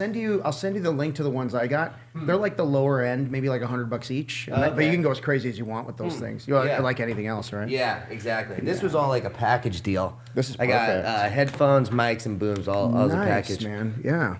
I'll send you the link to the ones I got. They're like the lower end, maybe like $100 each. Okay. But you can go as crazy as you want with those things. You like anything else, right? Yeah, exactly. This was all like a package deal. This is I got headphones, mics, and booms all as a package. Man. Yeah.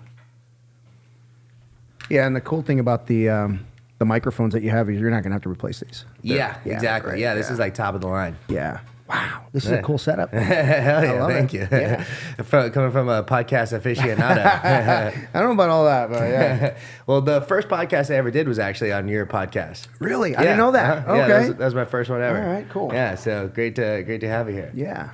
Yeah, and the cool thing about the microphones that you have is you're not gonna have to replace these. Yeah, exactly. Right, yeah, this is like top of the line. Yeah. Wow, this is a cool setup. Hell yeah, thank you. Yeah. Coming from a podcast aficionado. I don't know about all that, but yeah. Well, the first podcast I ever did was actually on your podcast. Really? I didn't know that. Okay. Yeah, that was my first one ever. All right, cool. Yeah, so great to have you here. Yeah.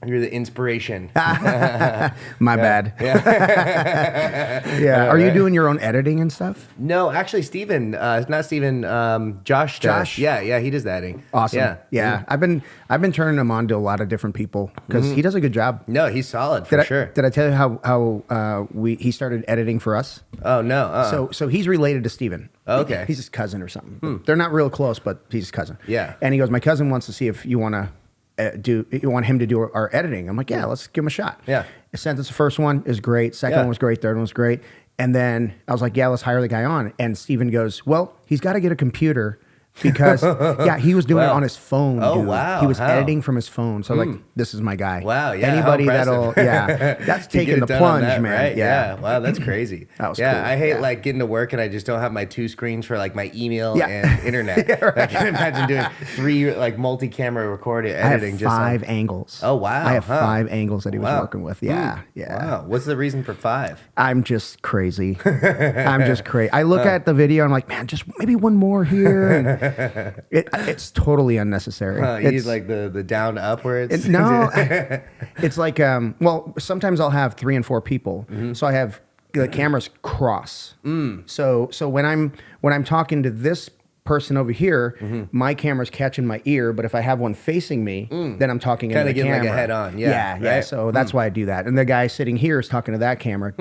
You're the inspiration. My bad. Yeah. Yeah. Are you doing your own editing and stuff? No, actually, Steven, not Steven, Josh. Josh? Yeah, he does the editing. Awesome. Yeah. I've been turning him on to a lot of different people because he does a good job. No, he's solid for sure. Did I tell you how he started editing for us? Oh no. So he's related to Steven. Okay. He's his cousin or something. They're not real close, but he's his cousin. Yeah. And he goes, my cousin wants to see if you want to. You want him to do our editing? I'm like, yeah, let's give him a shot. Yeah. I sent us the first one is great. Second one was great. Third one was great. And then I was like, yeah, let's hire the guy on. And Steven goes, well, he's got to get a computer because he was doing it on his phone. Oh, dude. wow. He was editing from his phone. So like, this is my guy. Wow. Yeah. Anybody that's taking the plunge, that, man. Right? Yeah. Wow. That's crazy. That was cool. I hate like getting to work and I just don't have my two screens for like my email Yeah. and internet. Yeah, right. I can imagine doing 3 like multi-camera recording editing. I have 5 angles. Oh, wow. I have 5 angles that he was working with. Yeah. Yeah. Wow. What's the reason for 5? I'm just crazy. I'm just crazy. I look at the video. I'm like, man, just maybe one more here. And it's totally unnecessary. You need like the down upwards. No, it's like well, sometimes I'll have 3 and 4 people, so I have the cameras cross. So when I'm talking to this person over here, my camera's catching my ear, but if I have one facing me, then I'm talking into the camera. Kind of get like a head on. Yeah. Right? So that's why I do that. And the guy sitting here is talking to that camera,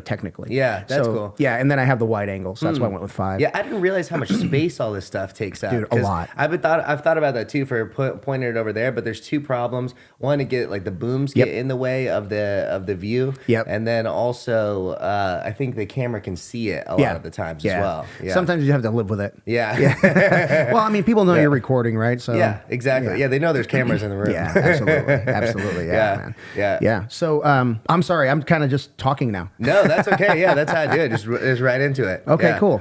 technically. Yeah, that's cool. Yeah, and then I have the wide angle, so that's why I went with 5. Yeah, I didn't realize how much space all this stuff takes up. Dude, a lot. I've thought about that too for pointing it over there, but there's 2 problems. One, to get like the booms get in the way of the view. Yep. And then also, I think the camera can see it a lot of the times as well. Yeah. Sometimes you have to live with it. Yeah. Well, I mean, people know you're recording, right? So yeah, exactly. Yeah, they know there's cameras in the room. Yeah, absolutely. Yeah, man. Yeah. So, I'm sorry. I'm kind of just talking now. No, that's okay. Yeah, that's how I do it. Just right into it. Okay, yeah. cool.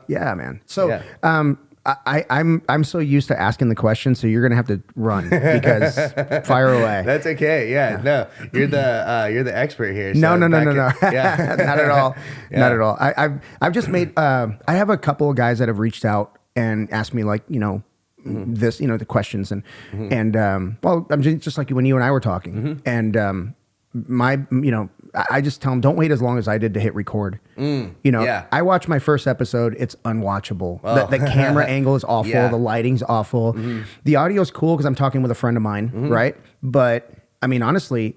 Yeah, man. So, I'm so used to asking the questions, so you're gonna have to run because fire away. That's okay. Yeah. No, you're the expert here. So No. Yeah. Not at all. Yeah. Not at all. I've just made. I have a couple of guys that have reached out and asked me like, this, the questions and well, I'm just like when you and I were talking and I just tell them don't wait as long as I did to hit record. I watched my first episode. It's unwatchable. The camera angle is awful. Yeah. The lighting's awful. The audio is cool because I'm talking with a friend of mine, right? But I mean, honestly,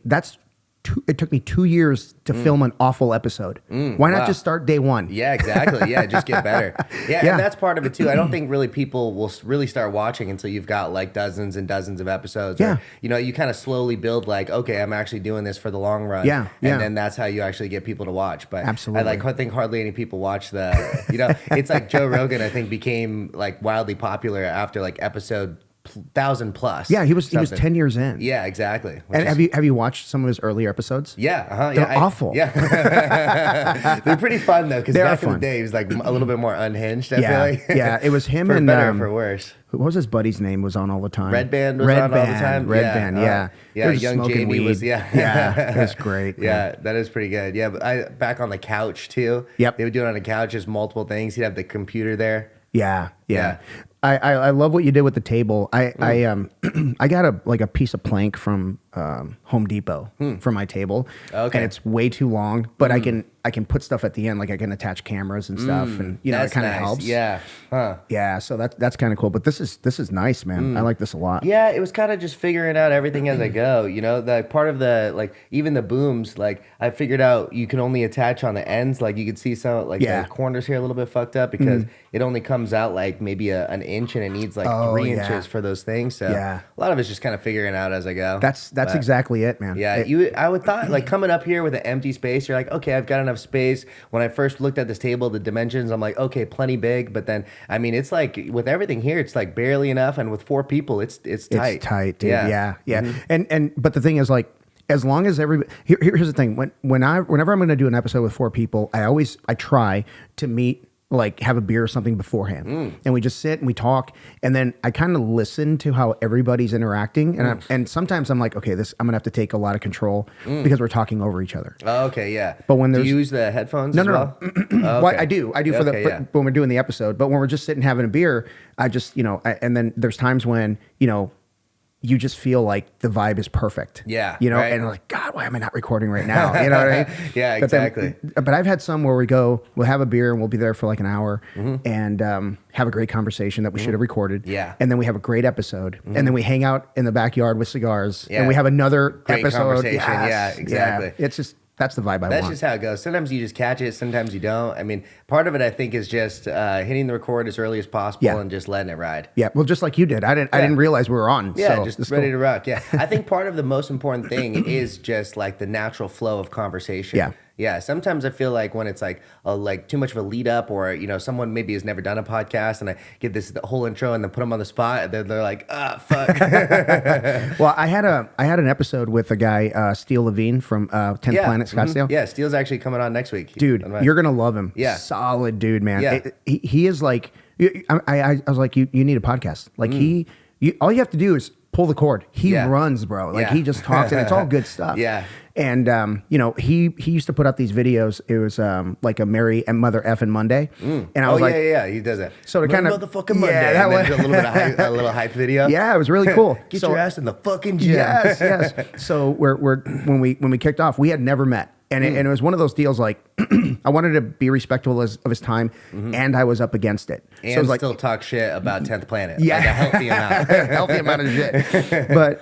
it took me 2 years to film an awful episode. Why not just start day 1? Yeah, exactly. Yeah, just get better. Yeah, and that's part of it too. I don't think really people will really start watching until you've got like dozens and dozens of episodes. Yeah. Or, you kind of slowly build like, okay, I'm actually doing this for the long run. Yeah. And then that's how you actually get people to watch. But absolutely. I think hardly any people watch it's like Joe Rogan, I think, became like wildly popular after like episode 1,000 plus. Yeah, he was 10 years in. Yeah, exactly. And have you watched some of his earlier episodes? Yeah, They're awful. Yeah, they're pretty fun though because back in the day he was like a little bit more unhinged. I feel like. Yeah, it was him for and better or for worse. What was his buddy's name? Was on all the time. Red Band was on all the time. Red Band. Yeah. Young Jamie weed. was. Yeah, it was great. Yeah, that is pretty good. Yeah, but back on the couch too. Yep. They would do it on the couch, just multiple things. He'd have the computer there. Yeah. I love what you did with the table. I got a piece of plank from Home Depot for my table, and it's way too long. But I can put stuff at the end, like I can attach cameras and stuff, and it kind of helps. Yeah, yeah. So that's kind of cool. But this is nice, man. I like this a lot. Yeah, it was kind of just figuring out everything as I go. The part of the like even the booms, like I figured out you can only attach on the ends. Like you could see some like the corners here a little bit fucked up because it only comes out like maybe an inch and it needs like Oh, 3 yeah. inches for those things. So Yeah. a lot of it's just kind of figuring out as I go. That's But, exactly it, man. yeah, I would thought like coming up here with an empty space, you're like, okay, I've got enough space. When I first looked at this table, the dimensions, I'm like, okay, plenty big. But then, I mean, it's like with everything here, it's like barely enough, and with 4 people, it's tight. It's tight, dude. Yeah. Yeah. And but the thing is, like, as long as here's the thing. Whenever I'm going to do an episode with 4 people, I try to meet, like, have a beer or something beforehand, and we just sit and we talk, and then I kind of listen to how everybody's interacting, and sometimes I'm like, okay, I'm gonna have to take a lot of control because we're talking over each other. Oh, okay, yeah. But when do there's you use the headphones? No, as no, well? no. Oh, Well, okay. I do for Okay, yeah. when we're doing the episode. But when we're just sitting having a beer, I just, and then there's times when, you just feel like the vibe is perfect. Yeah, And right. I'm like, God, why am I not recording right now? You know what I mean? Yeah, But then- exactly. But I've had some where we'll have a beer and we'll be there for like an hour and have a great conversation that we should have recorded. Yeah. And then we have a great episode. And then we hang out in the backyard with cigars Yeah. and we have another Great episode. conversation. Yes. Yeah, exactly. It's just, that's the vibe I That's want. just how it goes. Sometimes you just catch it, sometimes you don't. I mean, part of it I think is just hitting the record as early as possible Yeah. and just letting it ride. Yeah, well, just like you did. I didn't realize we were on. Yeah, so just it's ready cool. to rock. Yeah, I think part of the most important thing is just like the natural flow of conversation. Yeah. Yeah, sometimes I feel like when it's like too much of a lead up, or someone maybe has never done a podcast, and I give the whole intro and then put them on the spot, and they're like, fuck. Well, I had an episode with a guy, Steele Levine from 10th Planet Scottsdale. Yeah, Steele's actually coming on next week. Dude, you're gonna love him. Yeah. Solid dude, man. Yeah. He is like, I was like, you need a podcast. Like all you have to do is pull the cord. He Yeah. runs, bro. Like Yeah. he just talks, and it's all good stuff. Yeah. And he used to put out these videos. It was like a Mary and Mother Effing Monday, and I was like, yeah, he does that. So to kind of motherfucking Monday, that and then was do a little bit of hype, a little hype video. Yeah, it was really cool. Get So- your ass in the fucking gym. Yes. So when we kicked off, we had never met, and it was one of those deals. Like I wanted to be respectful of his time, and I was up against it. And so it was like, still talk shit about 10th Planet. Yeah. Like a healthy amount. healthy amount of shit. But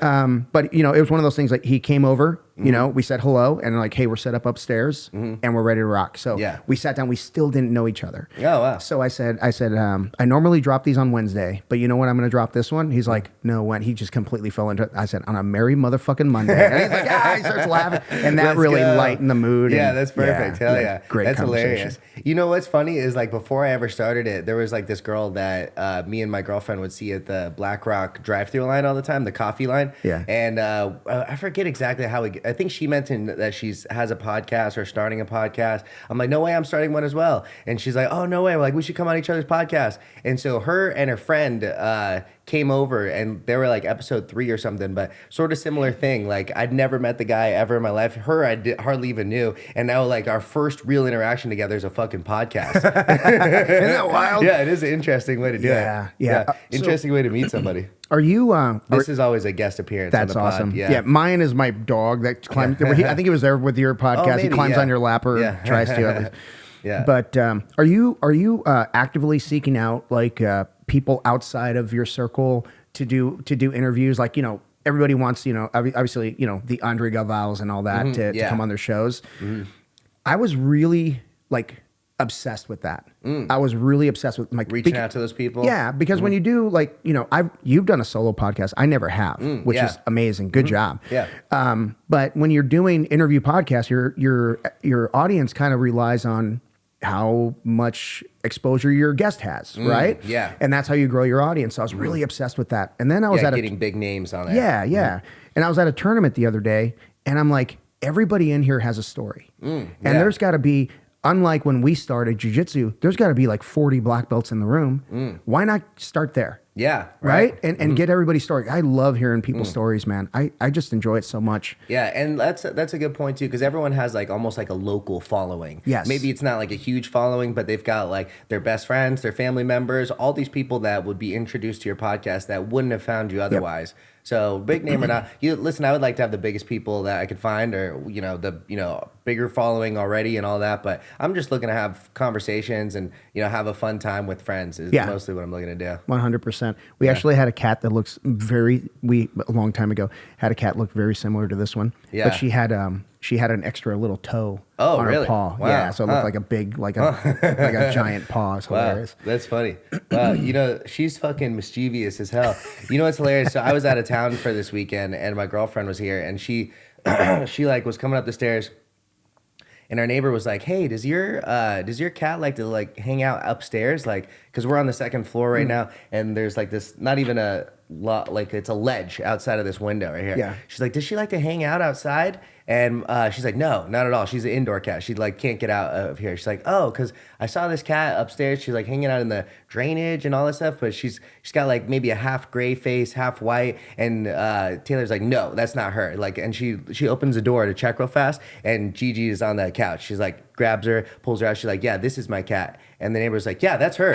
it was one of those things. Like he came over. We said hello, and like, hey, we're set up upstairs, and we're ready to rock. So Yeah. we sat down. We still didn't know each other. Oh, wow. So I said, I normally drop these on Wednesday, but you know when I'm going to drop this one? He's like, no, when? He just completely fell into it. I said, on a merry motherfucking Monday. And he's like, he starts laughing, and that Let's really go. lightened the mood. Yeah, and- that's perfect. Hell yeah. Great That's conversation. hilarious. You know what's funny is like before I ever started it, there was like this girl that me and my girlfriend would see at the Black Rock drive-through line all the time, the coffee line. Yeah. And I forget exactly how I think she mentioned that she has a podcast or starting a podcast. I'm like, no way, I'm starting one as well. And she's like, oh, no way. We're like, we should come on each other's podcast. And so her and her friend came over, and they were like episode 3 or something, but sort of similar thing. Like I'd never met the guy ever in my life. Her I hardly even knew, and now like our first real interaction together is a fucking podcast. Isn't that wild? Yeah, it is an interesting way to do Yeah, it. yeah. Interesting way to meet somebody. Are you? This is always a guest appearance. That's on the awesome. Pod. Yeah, mine is my dog that climbs. I think he was there with your podcast. He maybe, climbs yeah. on your lap or Yeah. tries to at least. Yeah. But are you actively seeking out like people outside of your circle to do interviews? Like everybody wants obviously the Andre Galvals and all that to yeah. come on their shows. I was really like obsessed with that. I was really obsessed with like Reaching out to those people. Yeah, because when you do like you've done a solo podcast, I never have, which yeah. is amazing. Good job. Yeah. But when you're doing interview podcasts, your audience kind of relies on how much exposure your guest has, right? yeah. And that's how you grow your audience. So I was really obsessed with that. And then I was Yeah, at getting big names on it. yeah. And I was at a tournament the other day, and I'm like, everybody in here has a story. And yeah. there's got to be, unlike when we started Jiu-Jitsu, there's got to be like 40 black belts in the room. Why not start there? Yeah. Right? And get everybody's story. I love hearing people's stories, man. I just enjoy it so much. Yeah, and that's a good point too, because everyone has like almost like a local following. Yes. Maybe it's not like a huge following, but they've got like their best friends, their family members, all these people that would be introduced to your podcast that wouldn't have found you otherwise. So big name or not, listen, I would like to have the biggest people that I could find, or the bigger following already and all that. But I'm just looking to have conversations and have a fun time with friends is mostly what I'm looking to do. 100%. 100%. We actually had a cat that looks a long time ago, had a cat look very similar to this one. Yeah. But she had an extra little toe Oh, on really? her paw. Wow. Yeah, so it looked like a big, like a giant paw. It's hilarious. Wow, that's funny. She's fucking mischievous as hell. You know what's hilarious? So I was out of town for this weekend, and my girlfriend was here, and she like was coming up the stairs, and our neighbor was like, "Hey, does your cat like to like hang out upstairs? Like, because we're on the second floor right now, and there's like this, not even a lot, like it's a ledge outside of this window right here. Yeah. She's like, does she like to hang out outside? And she's like, no, not at all. She's an indoor cat. She like can't get out of here. She's like, oh, because I saw this cat upstairs. She's like hanging out in the drainage and all this stuff, but she's got like maybe a half gray face, half white. And Taylor's like, no, that's not her. Like, and she opens the door to check real fast, and Gigi is on the couch. She's like, grabs her, pulls her out. She's like, yeah, this is my cat. And the neighbor's like, yeah, that's her.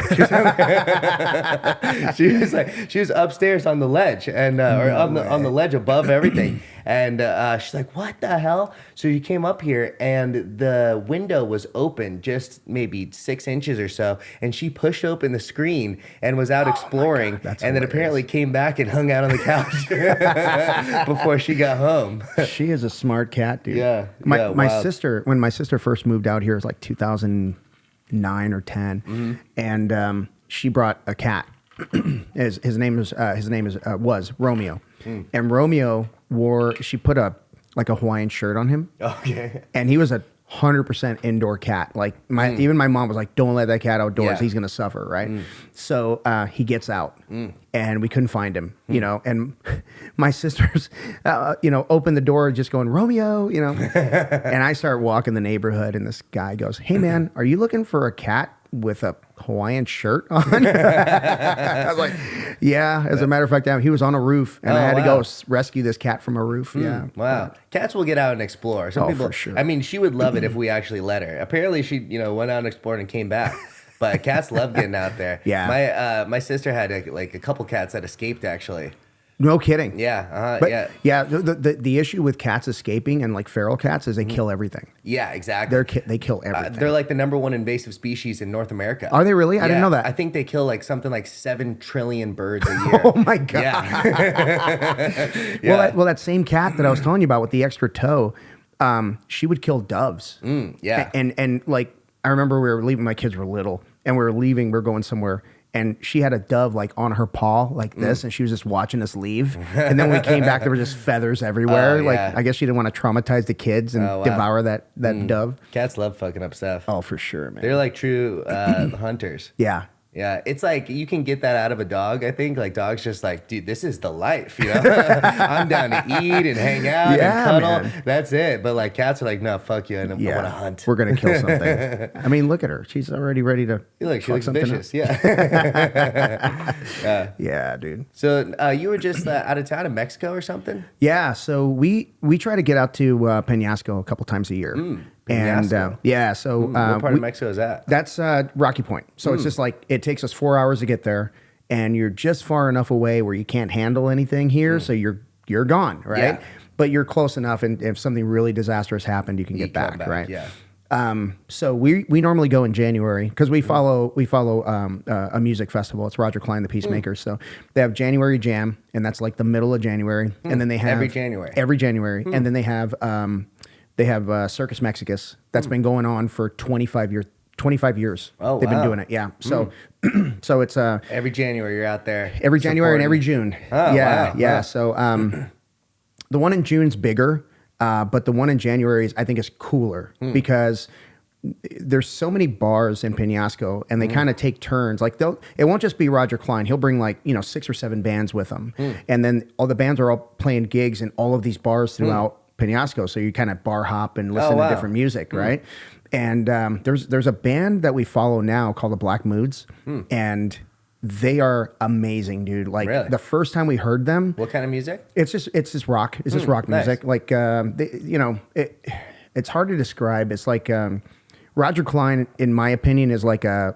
She was upstairs on the ledge and on the ledge above everything. And she's like, what the hell? So she came up here, and the window was open just maybe 6 inches or so, and she pushed open the screen and was out exploring, and then apparently came back and hung out on the couch before she got home. She is a smart cat, dude. Yeah. My sister, when my sister first moved out here, it was like 2009 or 10, and she brought a cat. His name was Romeo, and Romeo she put a Hawaiian shirt on him. Okay. And he was 100% indoor cat. Like even my mom was like, don't let that cat outdoors. He's gonna suffer, right? So he gets out, and we couldn't find him, and my sisters, opened the door just going, Romeo, and I start walking the neighborhood, and this guy goes, hey man, are you looking for a cat with a Hawaiian shirt on? I was like, yeah. As a matter of fact, he was on a roof, and I had to go rescue this cat from a roof. Yeah. Wow. Cats will get out and explore. Some people, for sure. I mean, she would love it if we actually let her. Apparently, she went out and explored and came back. But cats love getting out there. Yeah. My sister had a couple cats that escaped actually. No kidding. Yeah. But yeah. The issue with cats escaping and like feral cats is they kill everything. Yeah, exactly. They kill everything. They're like the number one invasive species in North America. Are they really? I didn't know that. I think they kill like something like 7 trillion birds a year. Oh my god. Yeah. Well, that same cat that I was telling you about with the extra toe, she would kill doves. Yeah. And like I remember we were leaving. My kids were little, and we were leaving. We were going somewhere. And she had a dove like on her paw like this, and she was just watching us leave. And then when we came back, there were just feathers everywhere. Like I guess she didn't want to traumatize the kids and devour that dove. Cats love fucking up stuff. Oh, for sure, man. They're like true hunters. Yeah. Yeah, it's like you can get that out of a dog. I think like dogs just like, dude, this is the life, I'm down to eat and hang out and cuddle. Man. That's it. But like cats are like, no, fuck you, and I want to hunt. We're gonna kill something. I mean, look at her. She's already ready to. Look, she looks vicious. Yeah. Yeah, dude. So you were just out of town in Mexico or something? Yeah. So we try to get out to Peñasco a couple times a year. And so what part of Mexico is that? That's Rocky Point. So it's just like it takes us 4 hours to get there, and you're just far enough away where you can't handle anything here, so you're gone, right? Yeah. But you're close enough, and if something really disastrous happened, you can get back, right? Yeah. So we normally go in January because we follow a music festival. It's Roger Klein, the Peacemaker. So they have January Jam, and that's like the middle of January, and then they have every January, and then they have Circus Mexicus that's been going on for 25 years. 25 years. Oh, they've been doing it. Yeah. So, so it's every January you're out there. Every January and every June. Oh, yeah. Wow. Yeah. So, the one in June's bigger, but the one in January I think is cooler because there's so many bars in Peñasco, and they kind of take turns. Like it won't just be Roger Klein. He'll bring like 6 or 7 bands with him, and then all the bands are all playing gigs in all of these bars throughout Peñasco, so you kind of bar hop and listen to different music, right? And there's a band that we follow now called the Black Moods, and they are amazing, dude. Like the first time we heard them, what kind of music? It's just rock. It's just rock music. Like it's hard to describe. It's like Roger Klein, in my opinion, is like a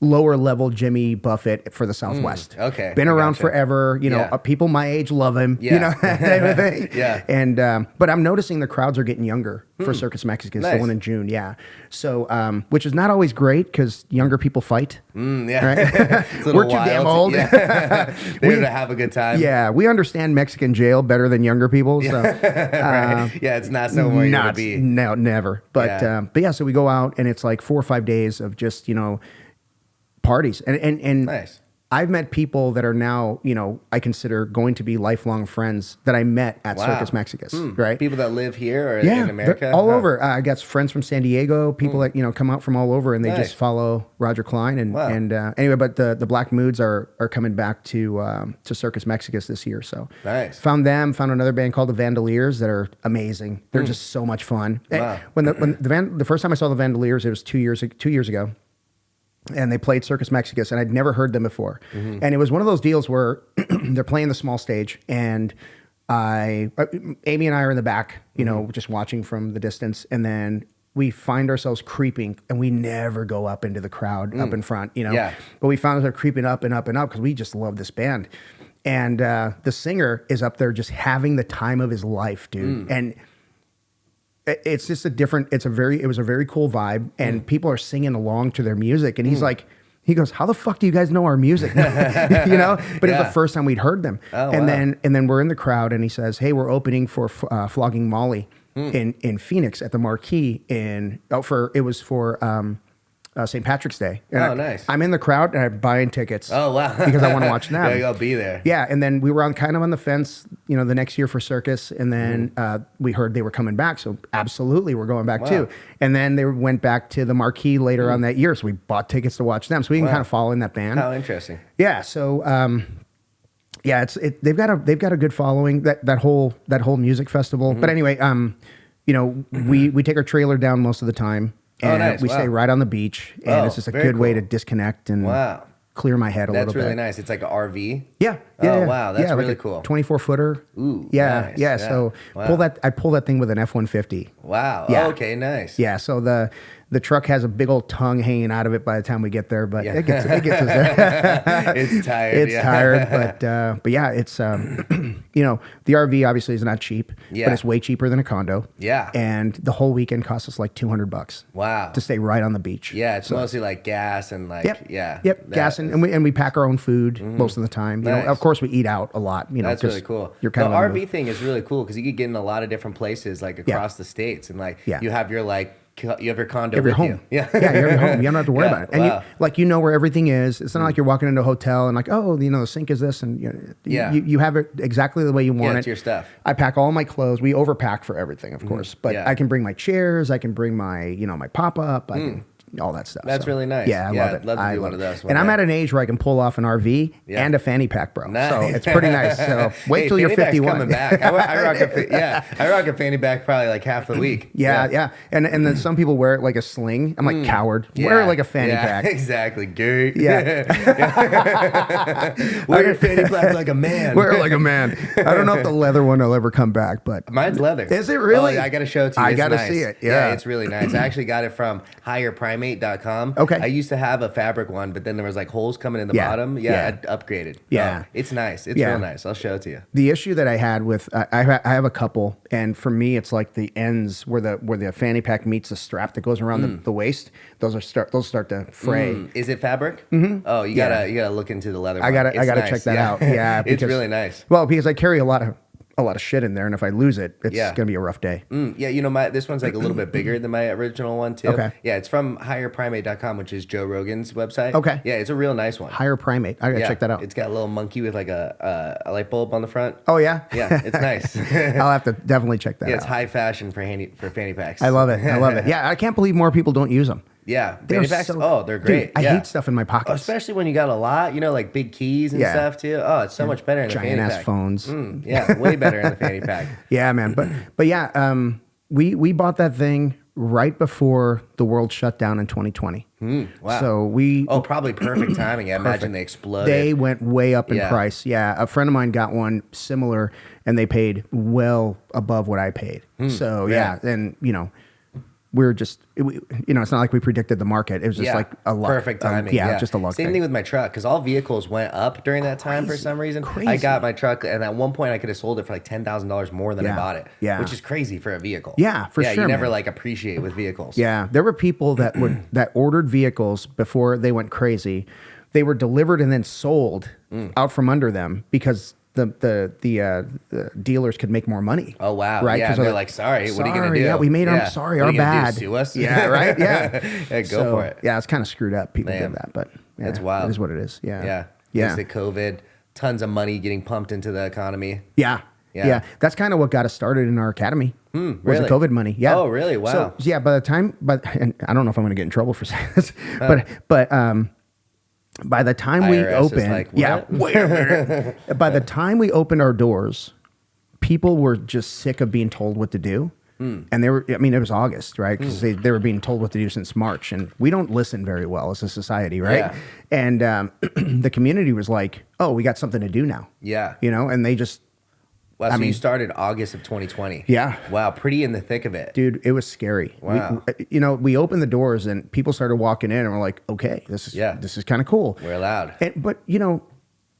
lower level Jimmy Buffett for the Southwest. Okay. Been around forever. You know, Yeah. people my age love him. Yeah. You know, that type of thing. Yeah. And, but I'm noticing the crowds are getting younger for Circus Mexicans, the Nice. one in June. Yeah. So, which is not always great because younger people fight. Yeah. Right? It's a little We're too damn wild. old. Yeah. They're to have a good time. Yeah. We understand Mexican jail better than younger people. So, Right. Yeah, it's not somewhere you want to be. no, never. But, but yeah, so we go out and it's like 4 or 5 days of just, you know, parties. And Nice. I've met people that are now, you know, I consider going to be lifelong friends that I met at Wow. Circus Mexicus, right? People that live here or Yeah, in America? they're all Huh. over. I got friends from San Diego, people that, you know, come out from all over and they Nice. just follow Roger Klein. And, Wow. and anyway, but the Black Moods are coming back to Circus Mexicus this year. So Nice. found another band called the Vandaliers that are amazing. They're just so much fun. Wow. When the first time I saw the Vandaliers, it was 2 years ago. And they played Circus Mexicus, and I'd never heard them before. And it was one of those deals where they're playing the small stage, and Amy and I are in the back, you know, just watching from the distance, and then we find ourselves creeping, and we never go up into the crowd up in front, you know. Yeah. But we found ourselves creeping up and up and up because we just love this band. And the singer is up there just having the time of his life, dude. And it's just it was a very cool vibe, and people are singing along to their music, and he's like, he goes, how the fuck do you guys know our music? You know, but it's the first time we'd heard them. Oh, and wow. then we're in the crowd, and he says, hey, we're opening for Flogging Molly in Phoenix at the Marquee for St. Patrick's Day. And Nice. I'm in the crowd and I'm buying tickets. Oh, wow. Because I want to watch them. Yeah, I'll be there. Yeah, and then we were kind of on the fence, you know, the next year for Circus, and then we heard they were coming back, so absolutely we're going back too. And then they went back to the Marquee later on that year, so we bought tickets to watch them, so we can kind of follow in that band. How interesting. Yeah, so yeah, they've got a good following, that whole music festival. But anyway, you know, we take our trailer down most of the time. And nice. we stay right on the beach, and it's just a good way to disconnect and clear my head a little bit. That's really nice. It's like an RV. Yeah. Oh, wow. That's really like cool. 24-footer. Ooh. Yeah. Nice. Yeah. So I pull that thing with an F-150. Wow. Yeah. Oh, okay. Nice. Yeah. So the truck has a big old tongue hanging out of it by the time we get there, but it gets us there. It's tired. It's tired, but yeah, it's you know, the RV obviously is not cheap, but it's way cheaper than a condo. Yeah. And the whole weekend costs us like $200. Wow. To stay right on the beach. Yeah, it's mostly like gas and like gas and we pack our own food most of the time. You know, of course we eat out a lot. You know, that's really cool. You're kind the of RV thing is really cool because you could get in a lot of different places like across the states, and like you have your condo, you have your home. you. Yeah, you have your home. You don't have to worry about it, and wow. you know where everything is. It's not like you're walking into a hotel and like, oh, you know, the sink is this, and you have it exactly the way you want it. It's your stuff. I pack all my clothes. We overpack for everything, of course, but I can bring my chairs. I can bring my my pop up. I can. All that stuff. That's really nice. Yeah, I love it. I'd love to do one of those. And I'm at an age where I can pull off an RV and a fanny pack, bro. Nice. So it's pretty nice. So wait till you're 51. Coming back. I rock a fanny pack probably like half the week. Yeah. And then some people wear it like a sling. I'm like, coward. Wear it like a fanny pack. Exactly. Gay. Yeah. Wear your fanny pack like a man. Wear it like a man. I don't know if the leather one will ever come back, but mine's leather. Is it really? I got to show it to you. I got to see it. Yeah, it's really nice. I actually got it from higherprimate.com. Okay. I used to have a fabric one, but then there was like holes coming in the bottom. I upgraded. Yeah. It's nice. It's real nice. I'll show it to you. The issue that I had with I have a couple, and for me it's like the ends where the fanny pack meets the strap that goes around the waist. Those start to fray. Is it fabric? Mm-hmm. Oh, you gotta look into the leather one. I gotta check that out. Yeah, it's really nice. Well, because I carry a lot of shit in there, and if I lose it, it's gonna be a rough day. Yeah, you know, this one's like a little bit bigger than my original one too. Okay. Yeah, it's from higherprimate.com, which is Joe Rogan's website. Okay. Yeah, it's a real nice one. Higher Primate. I gotta check that out. It's got a little monkey with like a light bulb on the front. Oh yeah. Yeah, it's nice. I'll have to definitely check that out. Yeah, it's high fashion for fanny packs. I love it. Yeah, I can't believe more people don't use them. Yeah, fanny packs. They're great. Dude, I hate stuff in my pockets, especially when you got a lot. You know, like big keys and stuff too. Oh, it's so much better in the fanny pack. Giant ass phones. Yeah, way better in the fanny pack. Yeah, man. But yeah, we bought that thing right before the world shut down in 2020. Wow. So probably perfect timing. I imagine they exploded. They went way up in price. Yeah, a friend of mine got one similar, and they paid well above what I paid. So yeah, and we're just, it's not like we predicted the market. It was just like a luck. Perfect timing. Just a luck Same thing with my truck, because all vehicles went up during that time for some reason. Crazy. I got my truck, and at one point I could have sold it for like $10,000 more than I bought it. Yeah. Which is crazy for a vehicle. Yeah, for sure. You never man. like appreciate with vehicles. Yeah, there were people that that ordered vehicles before they went crazy. They were delivered and then sold out from under them because the dealers could make more money. Oh wow! Right? Yeah, they're like, sorry, what are you gonna do? Yeah, we made them. Sorry, what our are you gonna bad. do, sue us? Yeah, right. Yeah, yeah, go for it. Yeah, it's kind of screwed up. People did that, but that's wild. It is what it is. Yeah, yeah. Basic COVID, tons of money getting pumped into the economy. Yeah. That's kind of what got us started in our academy. Was really? the COVID money. Yeah. Oh, really? Wow. So yeah, and I don't know if I'm going to get in trouble for saying this, but by the time we IRS is opened, like, what? wait a minute. By the time we opened our doors, people were just sick of being told what to do. And it was August, right? Because they were being told what to do since March. And we don't listen very well as a society, right? Yeah. And the community was like, oh, we got something to do now. Yeah. And they just, Wow, so you started August of 2020. Yeah. Wow, pretty in the thick of it. Dude, it was scary. Wow. We opened the doors and people started walking in and we're like, okay, this is kind of cool. We're allowed. But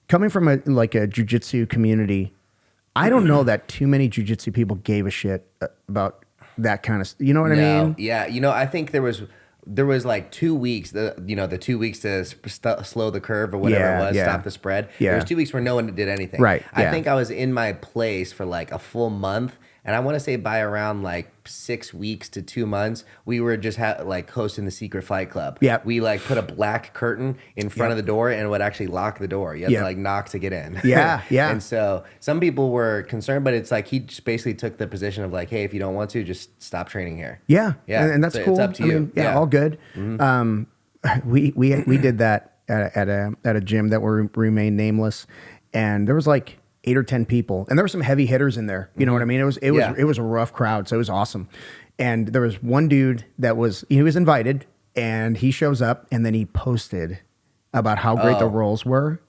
coming from a jiu-jitsu community, I don't know that too many jiu-jitsu people gave a shit about that kind of, you know what I mean? Yeah, I think there was like 2 weeks, the 2 weeks to slow the curve or whatever it was, stop the spread. There was 2 weeks where no one did anything. Right. I think I was in my place for like a full month. And I want to say by around like 6 weeks to 2 months, we were just hosting the secret fight club. Yeah. We like put a black curtain in front of the door and would actually lock the door. You had to like knock to get in. Yeah. And so some people were concerned, but it's like he just basically took the position of like, hey, if you don't want to, just stop training here. Yeah. Yeah. And that's cool. It's up to you. All good. We did that at a gym that will remain nameless, and there was like 8 or 10 people, and there were some heavy hitters in there. You know what I mean? It was a rough crowd, so it was awesome. And there was one dude that was invited, and he shows up, and then he posted about how great the rolls were.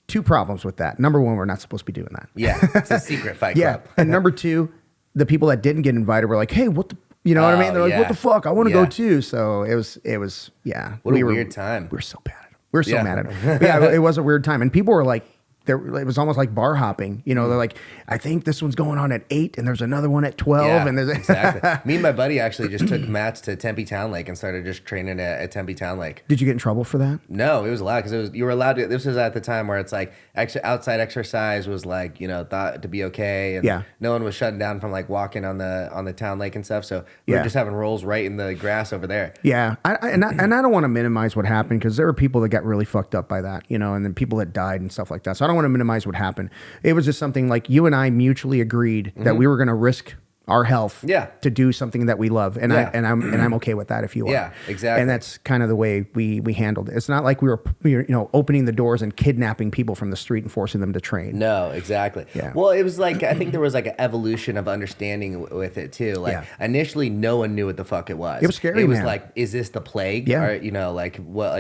2 problems with that. Number 1, we're not supposed to be doing that. Yeah, it's a secret fight club. And number 2, the people that didn't get invited were like, hey, what the, you know what I mean? They're like, what the fuck? I want to go too. So it was, What a weird time. We were so bad at it. We were so mad at it. Yeah, it was a weird time. And people were like, it was almost like bar hopping. They're like, I think this one's going on at 8 and there's another one at 12. Yeah, and there's exactly. Me and my buddy actually just took Matt's to Tempe Town Lake and started just training at Tempe Town Lake. Did you get in trouble for that? No, it was allowed because you were allowed to. This was at the time where it's like outside exercise was like thought to be okay, and no one was shutting down from like walking on the town lake and stuff. So we were just having rolls right in the grass over there. Yeah, and I don't want to minimize what happened because there were people that got really fucked up by that, and then people that died and stuff like that. So I don't want to minimize what happened. It was just something like you and I mutually agreed that we were going to risk our health to do something that we love, and I'm okay with that if you are. Yeah, exactly. And that's kind of the way we handled it. It's not like we were opening the doors and kidnapping people from the street and forcing them to train. No, exactly. Yeah. Well, it was like I think there was like an evolution of understanding with it too. Like initially, no one knew what the fuck it was. It was scary. It was man. like, is this the plague? Yeah. Or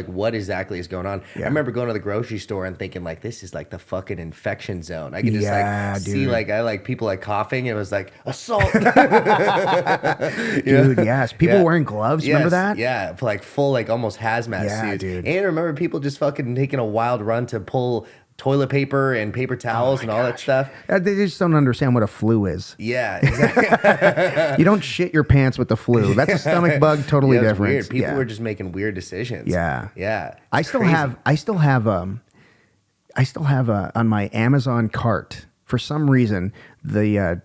what exactly is going on? Yeah. I remember going to the grocery store and thinking like, this is like the fucking infection zone. I could just see like people like coughing. It was like assault. Dude, yes. People wearing gloves. Remember that? Yeah, like full, like almost hazmat suits. Dude. And remember people just fucking taking a wild run to pull toilet paper and paper towels and all that stuff. They just don't understand what a flu is. Yeah, exactly. You don't shit your pants with the flu. That's a stomach bug, totally different. Weird. People were just making weird decisions. Yeah. Yeah. I still have on my Amazon cart, for some reason, the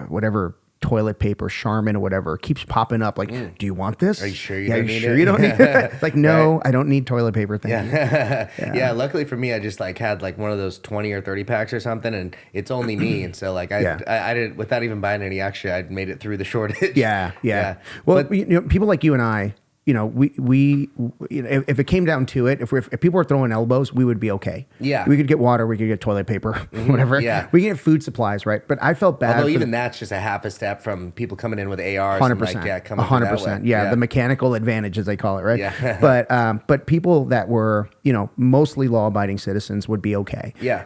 whatever toilet paper, Charmin or whatever, keeps popping up. Like, do you want this? Are you sure you don't need it? You don't need it? Like, no, right. I don't need toilet paper. Thank you. Yeah. Luckily for me, I just like had like one of those 20 or 30 packs or something, and it's only me. And so like I did without even buying any extra, I made it through the shortage. Yeah. Well, but, people like you and I, we if it came down to it, if people were throwing elbows, we would be okay. Yeah. We could get water, we could get toilet paper, whatever. Yeah. We can get food supplies, right? But I felt bad. Although even that's just a half a step from people coming in with ARs 100%. And like, coming 100%. Yeah, the mechanical advantage, as they call it, right? Yeah. But people that were, mostly law-abiding citizens would be okay. Yeah.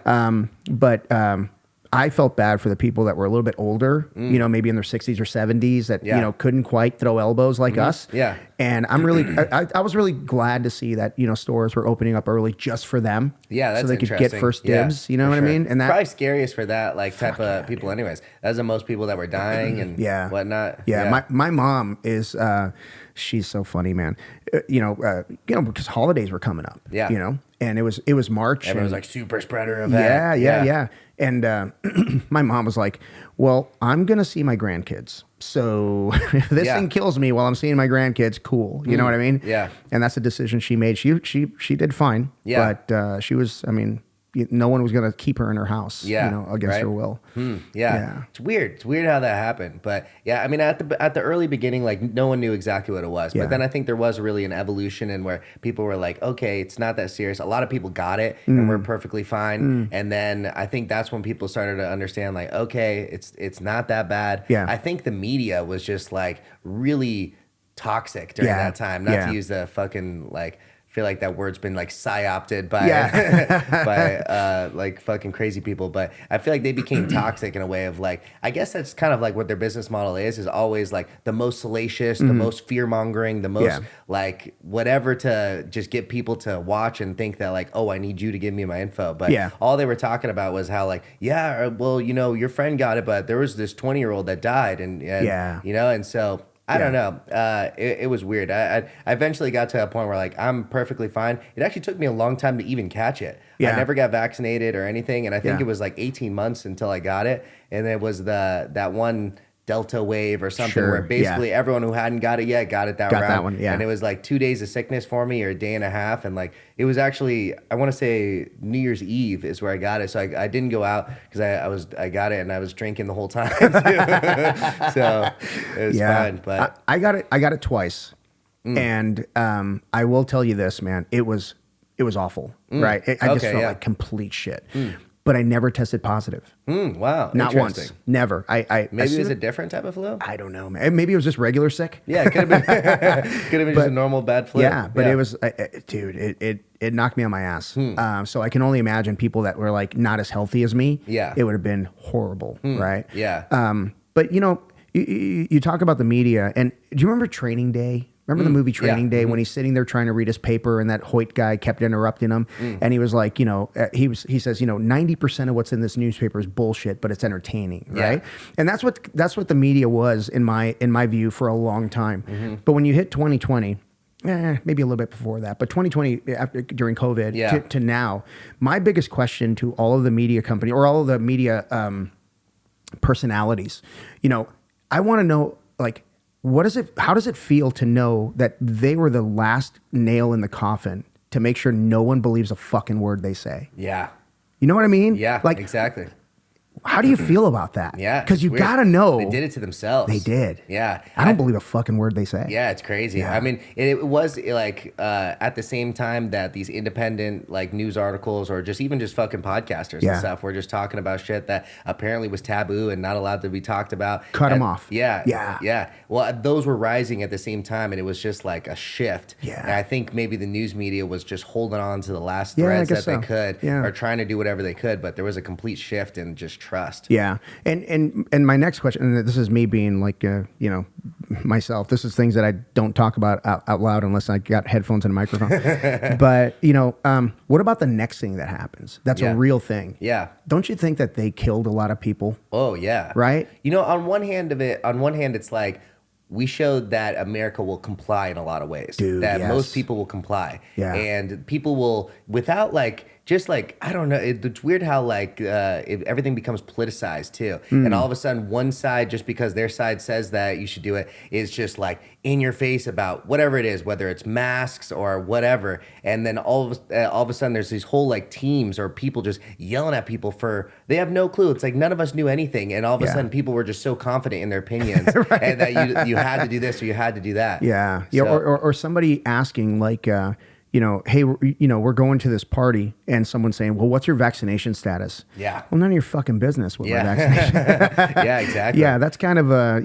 I felt bad for the people that were a little bit older, you know, maybe in their 60s or 70s that, you know, couldn't quite throw elbows like us. Yeah. And I'm really, I was really glad to see that, you know, stores were opening up early just for them. Yeah, that's so they could get interesting. first dibs. You know what I mean? And that probably scariest for that like type of people, anyways. That's the most people that were dying and whatnot. Yeah. My mom is, she's so funny, man. You know, because holidays were coming up. Yeah. You know, and it was March. Everyone was like super spreader event. Yeah. And my mom was like, "Well, I'm gonna see my grandkids. So if this thing kills me while I'm seeing my grandkids, cool. You know what I mean? Yeah. And that's a decision she made. She did fine. Yeah. But she was. I mean, no one was going to keep her in her house, you know, against her will. Yeah. It's weird. It's weird how that happened. But yeah, I mean, at the early beginning, like no one knew exactly what it was. But then I think there was really an evolution in where people were like, okay, it's not that serious. A lot of people got it and were perfectly fine. And then I think that's when people started to understand like, okay, it's not that bad. Yeah. I think the media was just like really toxic during that time. Not to use the fucking like, feel like that word's been like psyopted by by like fucking crazy people, but I feel like they became toxic in a way of like, I guess that's kind of like what their business model is always like the most salacious, the most fear mongering, the most like whatever to just get people to watch and think that like, oh, I need you to give me my info. But all they were talking about was how like, well, you know, your friend got it, but there was this 20-year-old that died and you know, and so I don't know. It was weird. I eventually got to a point where like I'm perfectly fine. It actually took me a long time to even catch it. I never got vaccinated or anything, and I think it was like 18 months until I got it. And it was that one Delta wave or something where basically everyone who hadn't got it yet got it that round. That one, And it was like 2 days of sickness for me or a day and a half. And like it was actually, I want to say New Year's Eve is where I got it. So I didn't go out because I got it and I was drinking the whole time too. So it was fine. But I got it twice. And I will tell you this, man, it was awful, right? I just felt like complete shit. But I never tested positive. Wow. Not once. Never. I maybe it was a different type of flu? I don't know, man. Maybe it was just regular sick. Yeah, it could have been just a normal bad flu. Yeah, but it was, dude, it knocked me on my ass. So I can only imagine people that were like not as healthy as me. Yeah. It would have been horrible, right? Yeah. But you know, you talk about the media, and do you remember Training Day? Remember the movie Training Day when he's sitting there trying to read his paper and that Hoyt guy kept interrupting him? And he was like, you know, he says, you know, 90% of what's in this newspaper is bullshit, but it's entertaining, right? And that's what the media was in my view for a long time. But when you hit 2020, maybe a little bit before that, but 2020 during COVID to now, my biggest question to all of the media company or all of the media personalities, you know, I want to know like, how does it feel to know that they were the last nail in the coffin to make sure no one believes a fucking word they say? Yeah. You know what I mean? Yeah, like, exactly. How do you feel about that? Yeah. Because you got to know. They did it to themselves. They did. Yeah. I don't believe a fucking word they say. Yeah, it's crazy. Yeah. I mean, it was like at the same time that these independent like news articles or even just fucking podcasters and stuff were just talking about shit that apparently was taboo and not allowed to be talked about. Cut them off. Yeah. Well, those were rising at the same time, and it was just like a shift. Yeah. And I think maybe the news media was just holding on to the last threads that they could or trying to do whatever they could, but there was a complete shift in just trust. Yeah. And my next question, and this is me being like, you know, myself, this is things that I don't talk about out loud unless I got headphones and a microphone. But, you know, what about the next thing that happens? That's a real thing. Yeah. Don't you think that they killed a lot of people? Oh, yeah. Right? You know, on one hand, it's like, we showed that America will comply in a lot of ways. Dude, that most people will comply. Yeah. And people will, without like, just like, I don't know, it's weird how like everything becomes politicized too. And all of a sudden one side, just because their side says that you should do it, is just like in your face about whatever it is, whether it's masks or whatever. And then all of a sudden there's these whole like teams or people just yelling at people they have no clue. It's like none of us knew anything. And all of a sudden people were just so confident in their opinions and that you had to do this or you had to do that. Yeah. So, or somebody asking like, hey, we're going to this party, and someone's saying, well, what's your vaccination status? Yeah. Well, none of your fucking business what my vaccination. Yeah, exactly. Yeah, that's kind of a,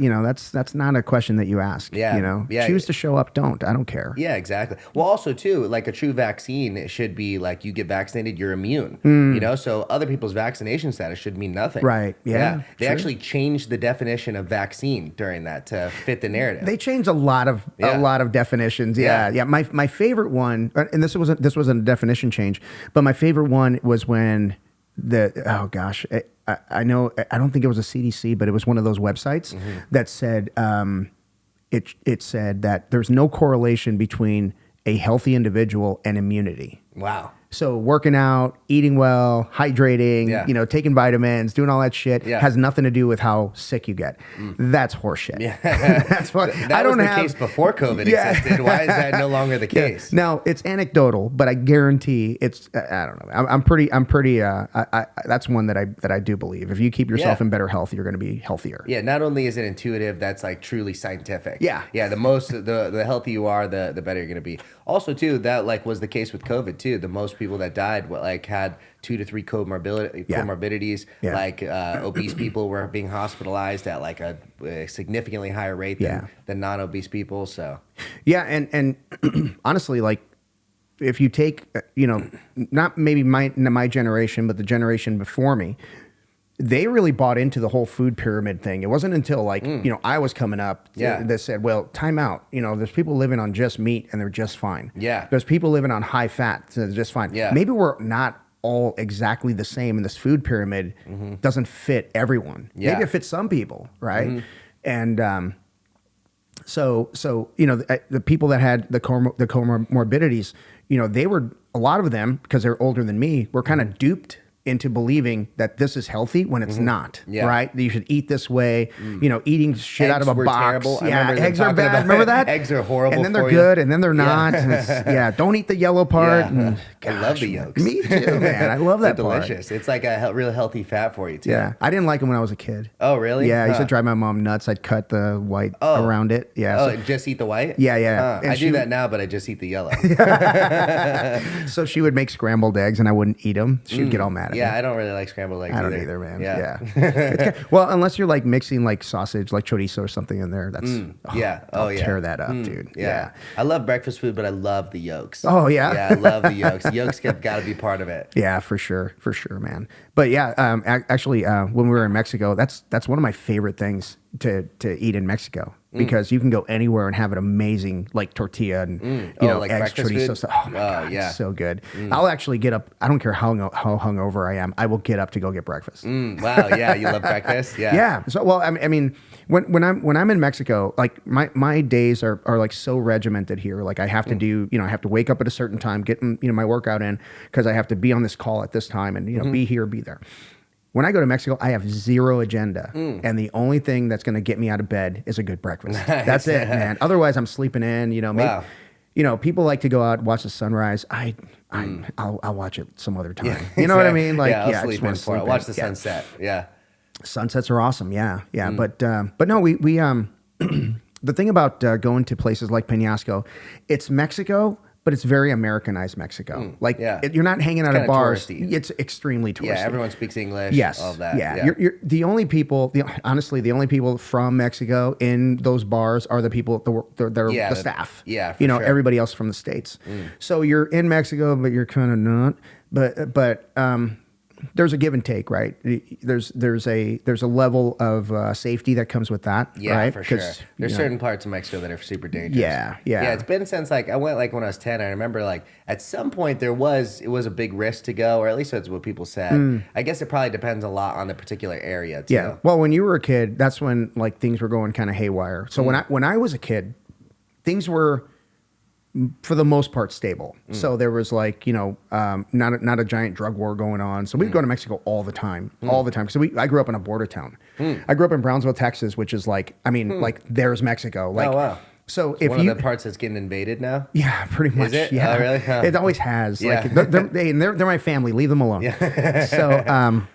that's not a question that you ask. Yeah. Yeah. Choose to show up, don't. I don't care. Yeah, exactly. Well, also too, like a true vaccine should be like you get vaccinated, you're immune. So other people's vaccination status should mean nothing. Right. Yeah. They actually changed the definition of vaccine during that to fit the narrative. They changed a lot of definitions. Yeah. My favorite one, and this wasn't a definition change, but my favorite one was when I know, I don't think it was a CDC, but it was one of those websites that said it said that there's no correlation between a healthy individual and immunity. Wow. So working out, eating well, hydrating, taking vitamins, doing all that shit has nothing to do with how sick you get. That's horseshit. Yeah. That's what that was the case before COVID existed. Why is that no longer the case? Now it's anecdotal, but I guarantee it's. I don't know. I'm pretty. That's one that I do believe. If you keep yourself in better health, you're going to be healthier. Yeah. Not only is it intuitive, that's like truly scientific. Yeah. Yeah. The healthier you are, the better you're going to be. Also, too, that like was the case with COVID too. The most people that died had 2 to 3 comorbidities. Yeah. Like obese people were being hospitalized at like a significantly higher rate than non-obese people. So and honestly, like if you take not maybe my generation, but the generation before me, they really bought into the whole food pyramid thing. It wasn't until I was coming up that said, well, time out. There's people living on just meat and they're just fine. Yeah. There's people living on high fat, so they're just fine. Yeah. Maybe we're not all exactly the same, and this food pyramid doesn't fit everyone. Yeah. Maybe it fits some people, right? And so the people that had the comorbidities, they were, a lot of them, because they're older than me, were kind of duped into believing that this is healthy when it's not, right? You should eat this way, eating shit out of a box. Terrible. Yeah, eggs are bad. Remember that? Eggs are horrible. And then they're good, and then they're not. And don't eat the yellow part. Yeah. And, I love the yolks. Me too, man. I love that part. Delicious. It's like a real healthy fat for you too. Yeah, I didn't like them when I was a kid. Oh, really? Yeah, I used to drive my mom nuts. I'd cut the white around it. Yeah. Oh, just eat the white? Yeah. I do that now, but I just eat the yellow. So she would make scrambled eggs, and I wouldn't eat them. She'd get all mad at me. Yeah, I don't really like scrambled eggs. I don't either, man. Yeah. Well, unless you're like mixing like sausage, like chorizo or something in there, that's I'll tear that up, dude. Yeah. I love breakfast food, but I love the yolks. Oh yeah. Yeah, I love the yolks. The yolks have got to be part of it. Yeah, for sure, man. But yeah, actually, when we were in Mexico, that's one of my favorite things to eat in Mexico. Because you can go anywhere and have an amazing like tortilla and like eggs, chorizo stuff. Oh my god, it's so good. I'll actually get up. I don't care how hungover I am. I will get up to go get breakfast. Wow, yeah, you love breakfast. Yeah, yeah. So well, I mean, when I'm in Mexico, like my days are like so regimented here. Like I have to do, I have to wake up at a certain time, get my workout in because I have to be on this call at this time and be here, be there. When I go to Mexico, I have zero agenda. And the only thing that's going to get me out of bed is a good breakfast. That's it, man. Otherwise, I'm sleeping in. Maybe, people like to go out and watch the sunrise. I'll watch it some other time. You know what I mean? Like, I'll sleep in for it. Watch the sunset. Yeah. Sunsets are awesome. Yeah. But no, we the thing about going to places like Peñasco, it's Mexico, but it's very Americanized Mexico. You're not hanging out at bars. Touristy. It's extremely touristy. Yeah, everyone speaks English. Yes. All of that. Yeah. You're the only people, honestly, the only people from Mexico in those bars are the people that are the staff. Yeah, for sure. Everybody else from the States. So you're in Mexico, but you're kind of not. But there's a give and take, right? There's a level of safety that comes with that, right? For sure. There's certain parts of Mexico that are super dangerous. Yeah. It's been since I went when I was 10. I remember at some point it was a big risk to go, or at least that's what people said. I guess it probably depends a lot on the particular area too. Yeah. Well, when you were a kid, that's when things were going kind of haywire. So when I was a kid, things were, for the most part, stable. So there was not a giant drug war going on. So we'd go to Mexico all the time. So I grew up in a border town. I grew up in Brownsville, Texas, which is there's Mexico. Oh wow. So it's one of the parts that's getting invaded now. Yeah, pretty much. Is it? Yeah, oh, really? Huh. It always has. Yeah. They're my family. Leave them alone. Yeah. So,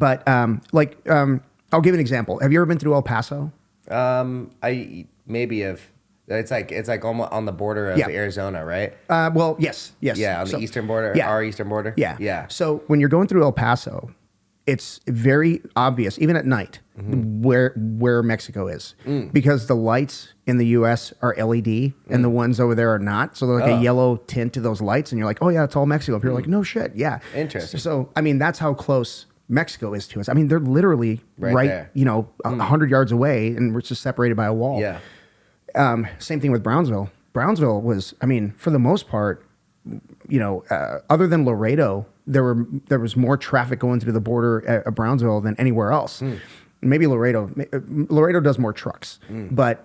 I'll give you an example. Have you ever been through El Paso? I maybe have. It's like almost on the border of Arizona, right? Well, yes. Yeah, on the eastern border, our eastern border. Yeah. So when you're going through El Paso, it's very obvious, even at night, where Mexico is, because the lights in the U.S. are LED and the ones over there are not. So they're like a yellow tint to those lights, and you're like, oh yeah, it's all Mexico. People are like, no shit, yeah. Interesting. So I mean, that's how close Mexico is to us. I mean, they're literally right 100 yards away, and we're just separated by a wall. Yeah. Same thing with Brownsville. Brownsville was, I mean, for the most part, other than Laredo, there was more traffic going through the border at Brownsville than anywhere else. Maybe Laredo does more trucks, but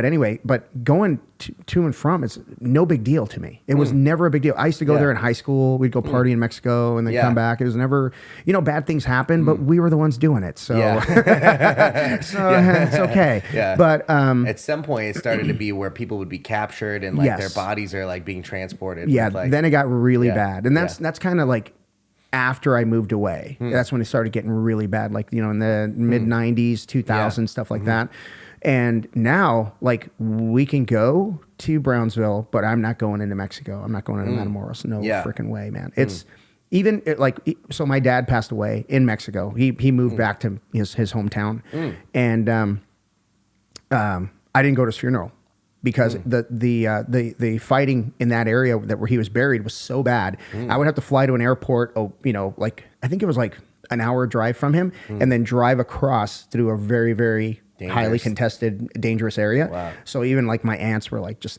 anyway, but going to and from, it's no big deal to me. It was never a big deal. I used to go there in high school. We'd go party in Mexico and then come back. It was never, bad things happen, but we were the ones doing it. So, it's okay. Yeah. But at some point, it started to be where people would be captured and like their bodies are like being transported. Yeah. With, like, then it got really bad, and that's kind of like. After I moved away, that's when it started getting really bad, like, in the mid 90s, 2000s, stuff like that. And now, like, we can go to Brownsville, but I'm not going into Mexico. I'm not going into Matamoros. No freaking way, man. It's even so my dad passed away in Mexico. He moved back to his hometown. And I didn't go to his funeral. Because the fighting in that area where he was buried was so bad, I would have to fly to an airport. I think it was like an hour drive from him, and then drive across through a very, very highly contested, dangerous area. Wow. So even like my aunts were like, just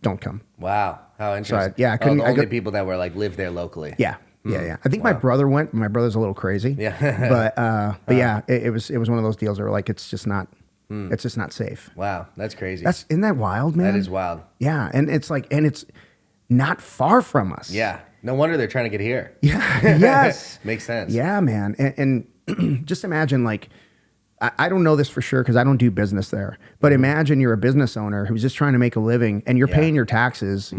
don't come. Wow, how interesting. So I couldn't. The only people that were like live there locally. Yeah. Yeah. I think my brother went. My brother's a little crazy. Yeah. but yeah, it was one of those deals where like it's just not. It's just not safe. Wow, that's crazy. Isn't that wild, man? That is wild. Yeah, and it's not far from us. Yeah, no wonder they're trying to get here. Yeah, yes, makes sense. Yeah, man, and just imagine like. I don't know this for sure because I don't do business there. But imagine you're a business owner who's just trying to make a living, and you're paying your taxes,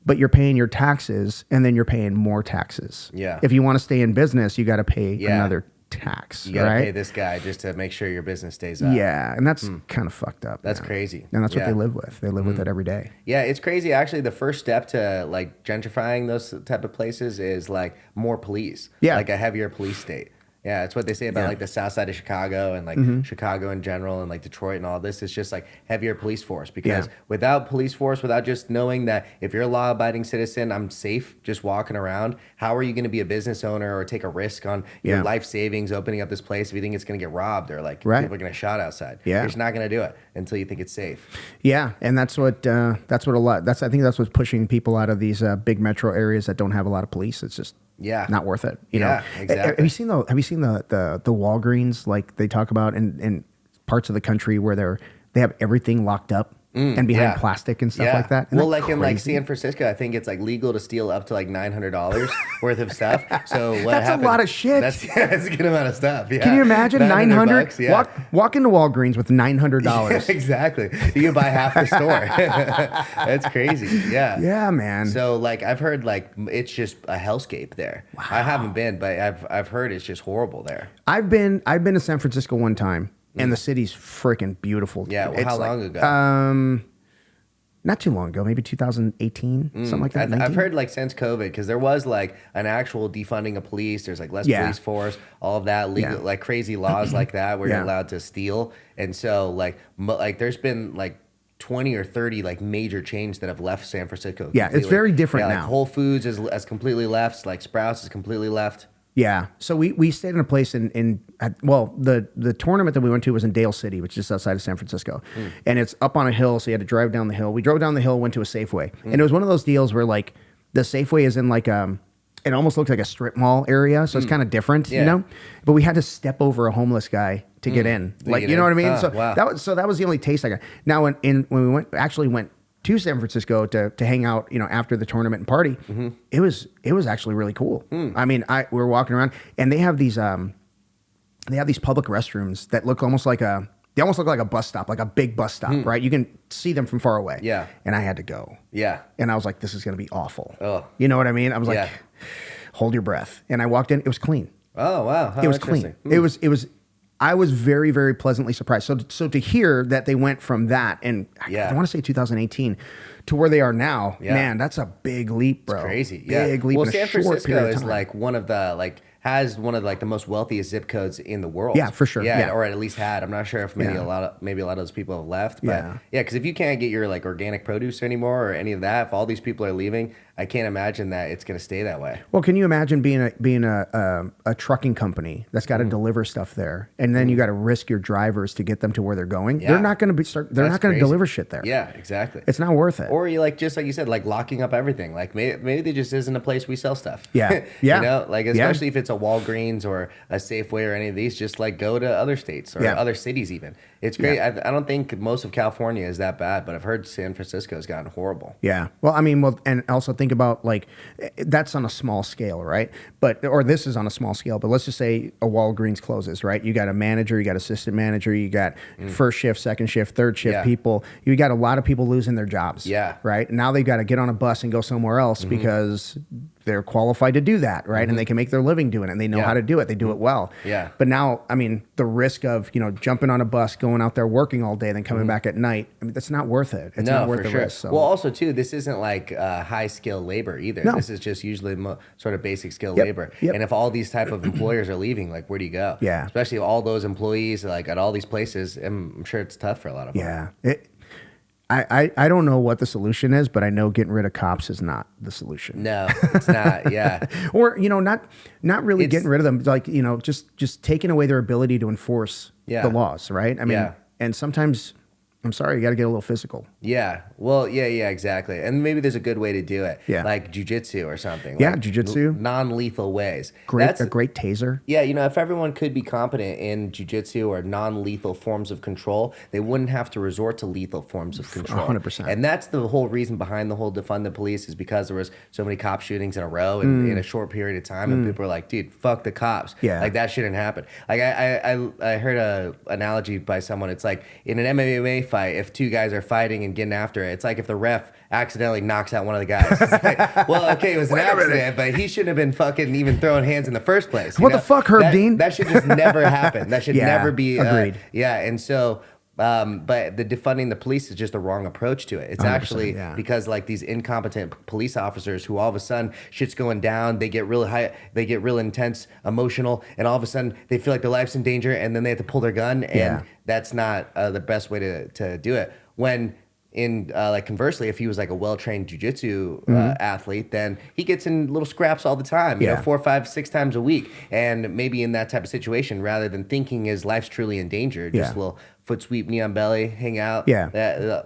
but you're paying your taxes, and then you're paying more taxes. Yeah. If you want to stay in business, you got to pay another tax. You gotta pay this guy just to make sure your business stays up. Yeah, and that's kind of fucked up. That's crazy. And that's what they live with. They live with it every day. Yeah, it's crazy. Actually, the first step to like gentrifying those type of places is like more police. Yeah. Like a heavier police state. Yeah, it's what they say about like the south side of Chicago and like Chicago in general and like Detroit and all this. It's just like heavier police force because without police force, without just knowing that if you're a law-abiding citizen, I'm safe just walking around, how are you going to be a business owner or take a risk on your life savings opening up this place if you think it's going to get robbed or like people are going to shot outside? Yeah. You're just not going to do it until you think it's safe. Yeah, and that's what I think that's what's pushing people out of these big metro areas that don't have a lot of police. It's just not worth it. You know? Exactly. Have you seen the Walgreens like they talk about in parts of the country where they have everything locked up and behind plastic and stuff like that? Isn't well, that like in like San Francisco, I think it's like legal to steal up to like $900 worth of stuff. So what that's happened, a lot of shit. That's a good amount of stuff. Yeah. Can you imagine $900? Yeah. Walk into Walgreens with $900. Exactly. You can buy half the store. That's crazy. Yeah. Yeah, man. So like I've heard like it's just a hellscape there. Wow. I haven't been, but I've heard it's just horrible there. I've been to San Francisco one time. And the city's freaking beautiful. Yeah, well, how long ago? Not too long ago, maybe 2018, something like that. I've heard like since COVID, because there was like an actual defunding of police. There's like less police force, all of that legal, like crazy laws like that where you're allowed to steal. And so like there's been like 20 or 30 like major chains that have left San Francisco. Yeah, completely. it's very different now. Like Whole Foods is completely left. Like Sprouts is completely left. Yeah. So we stayed in a place the tournament that we went to was in Dale City, which is just outside of San Francisco. And it's up on a hill, so you had to drive down the hill. We drove down the hill, went to a Safeway. And it was one of those deals where like the Safeway is in like it almost looks like a strip mall area, so it's kind of different, you know? But we had to step over a homeless guy to get in. Like, you know what I mean? Oh, so that was the only taste I got. Now when we went to San Francisco to hang out, after the tournament and party, it was actually really cool. I mean, we were walking around, and they have these public restrooms that look almost like a bus stop, like a big bus stop, right? You can see them from far away. Yeah. And I had to go. Yeah. And I was like, this is going to be awful. Oh. You know what I mean? I was like, hold your breath. And I walked in, it was clean. Oh, wow. How it was clean. It was I was very, very pleasantly surprised. So to hear that they went from that, and I want to say 2018, to where they are now, man, that's a big leap, bro. It's crazy. Big leap. Well, in a San short Francisco period of is time. like one of the has one of the most wealthiest zip codes in the world. Yeah, for sure. Yeah, Yeah. or at least had. I'm not sure if maybe a lot of those people have left. But yeah, because if you can't get your organic produce anymore or any of that, if all these people are leaving, I can't imagine that it's going to stay that way. Well, can you imagine being a trucking company that's got to deliver stuff there, and then you got to risk your drivers to get them to where they're going? Yeah. They're not going to They're not going to deliver shit there. Yeah, exactly. It's not worth it. Or you just like you said, locking up everything. Maybe there just isn't a place we sell stuff. Yeah, yeah. You know, especially if it's a Walgreens or a Safeway or any of these, just go to other states or other cities even. It's great. Yeah. I don't think most of California is that bad, but I've heard San Francisco's gotten horrible. Yeah. Well, and also think about that's on a small scale, right? Or this is on a small scale, but let's just say a Walgreens closes, right? You got a manager, you got assistant manager, you got first shift, second shift, third shift people. You got a lot of people losing their jobs. Yeah. Right. Now they've got to get on a bus and go somewhere else because they're qualified to do that, right? And they can make their living doing it, and they know how to do it. They do it well. Yeah. But now, the risk of jumping on a bus, going out there working all day, then coming back at night, that's not worth it. It's not worth the risk. So. Well, also too, this isn't high skill labor either. No. This is just usually sort of basic skill Yep. labor. Yep. And if all these type of employers are leaving, where do you go? Yeah. Especially all those employees at all these places. I'm sure it's tough for a lot of them. Yeah. I don't know what the solution is, but I know getting rid of cops is not the solution. No, it's not. Yeah. Or not really getting rid of them, just taking away their ability to enforce the laws, right? And sometimes, I'm sorry, you got to get a little physical. Yeah. Well, yeah, exactly. And maybe there's a good way to do it. Yeah. Like Jiu-Jitsu or something. Yeah, Jiu-Jitsu. Non-lethal ways. A great taser. Yeah, if everyone could be competent in Jiu-Jitsu or non-lethal forms of control, they wouldn't have to resort to lethal forms of control. 100%. And that's the whole reason behind the whole defund the police is because there was so many cop shootings in a row in a short period of time, and people were like, dude, fuck the cops. Yeah. That shouldn't happen. I heard a analogy by someone. It's like in an MMA fight, if two guys are fighting and getting after it, it's like if the ref accidentally knocks out one of the guys. It's like, well, okay, it was an accident, but he shouldn't have been fucking even throwing hands in the first place. What the fuck, Herb Dean? That should just never happen. That should never be. Agreed. And so. But the defunding the police is just the wrong approach to it. It's actually because these incompetent police officers who all of a sudden shit's going down, they get really high, they get real intense, emotional, and all of a sudden they feel like their life's in danger, and then they have to pull their gun, and that's not the best way to do it. When conversely, if he was a well-trained jiu-jitsu athlete, then he gets in little scraps all the time, 4, 5, 6 times a week. And maybe in that type of situation, rather than thinking his life's truly in danger, just a little foot sweep, knee on belly, hang out. Yeah.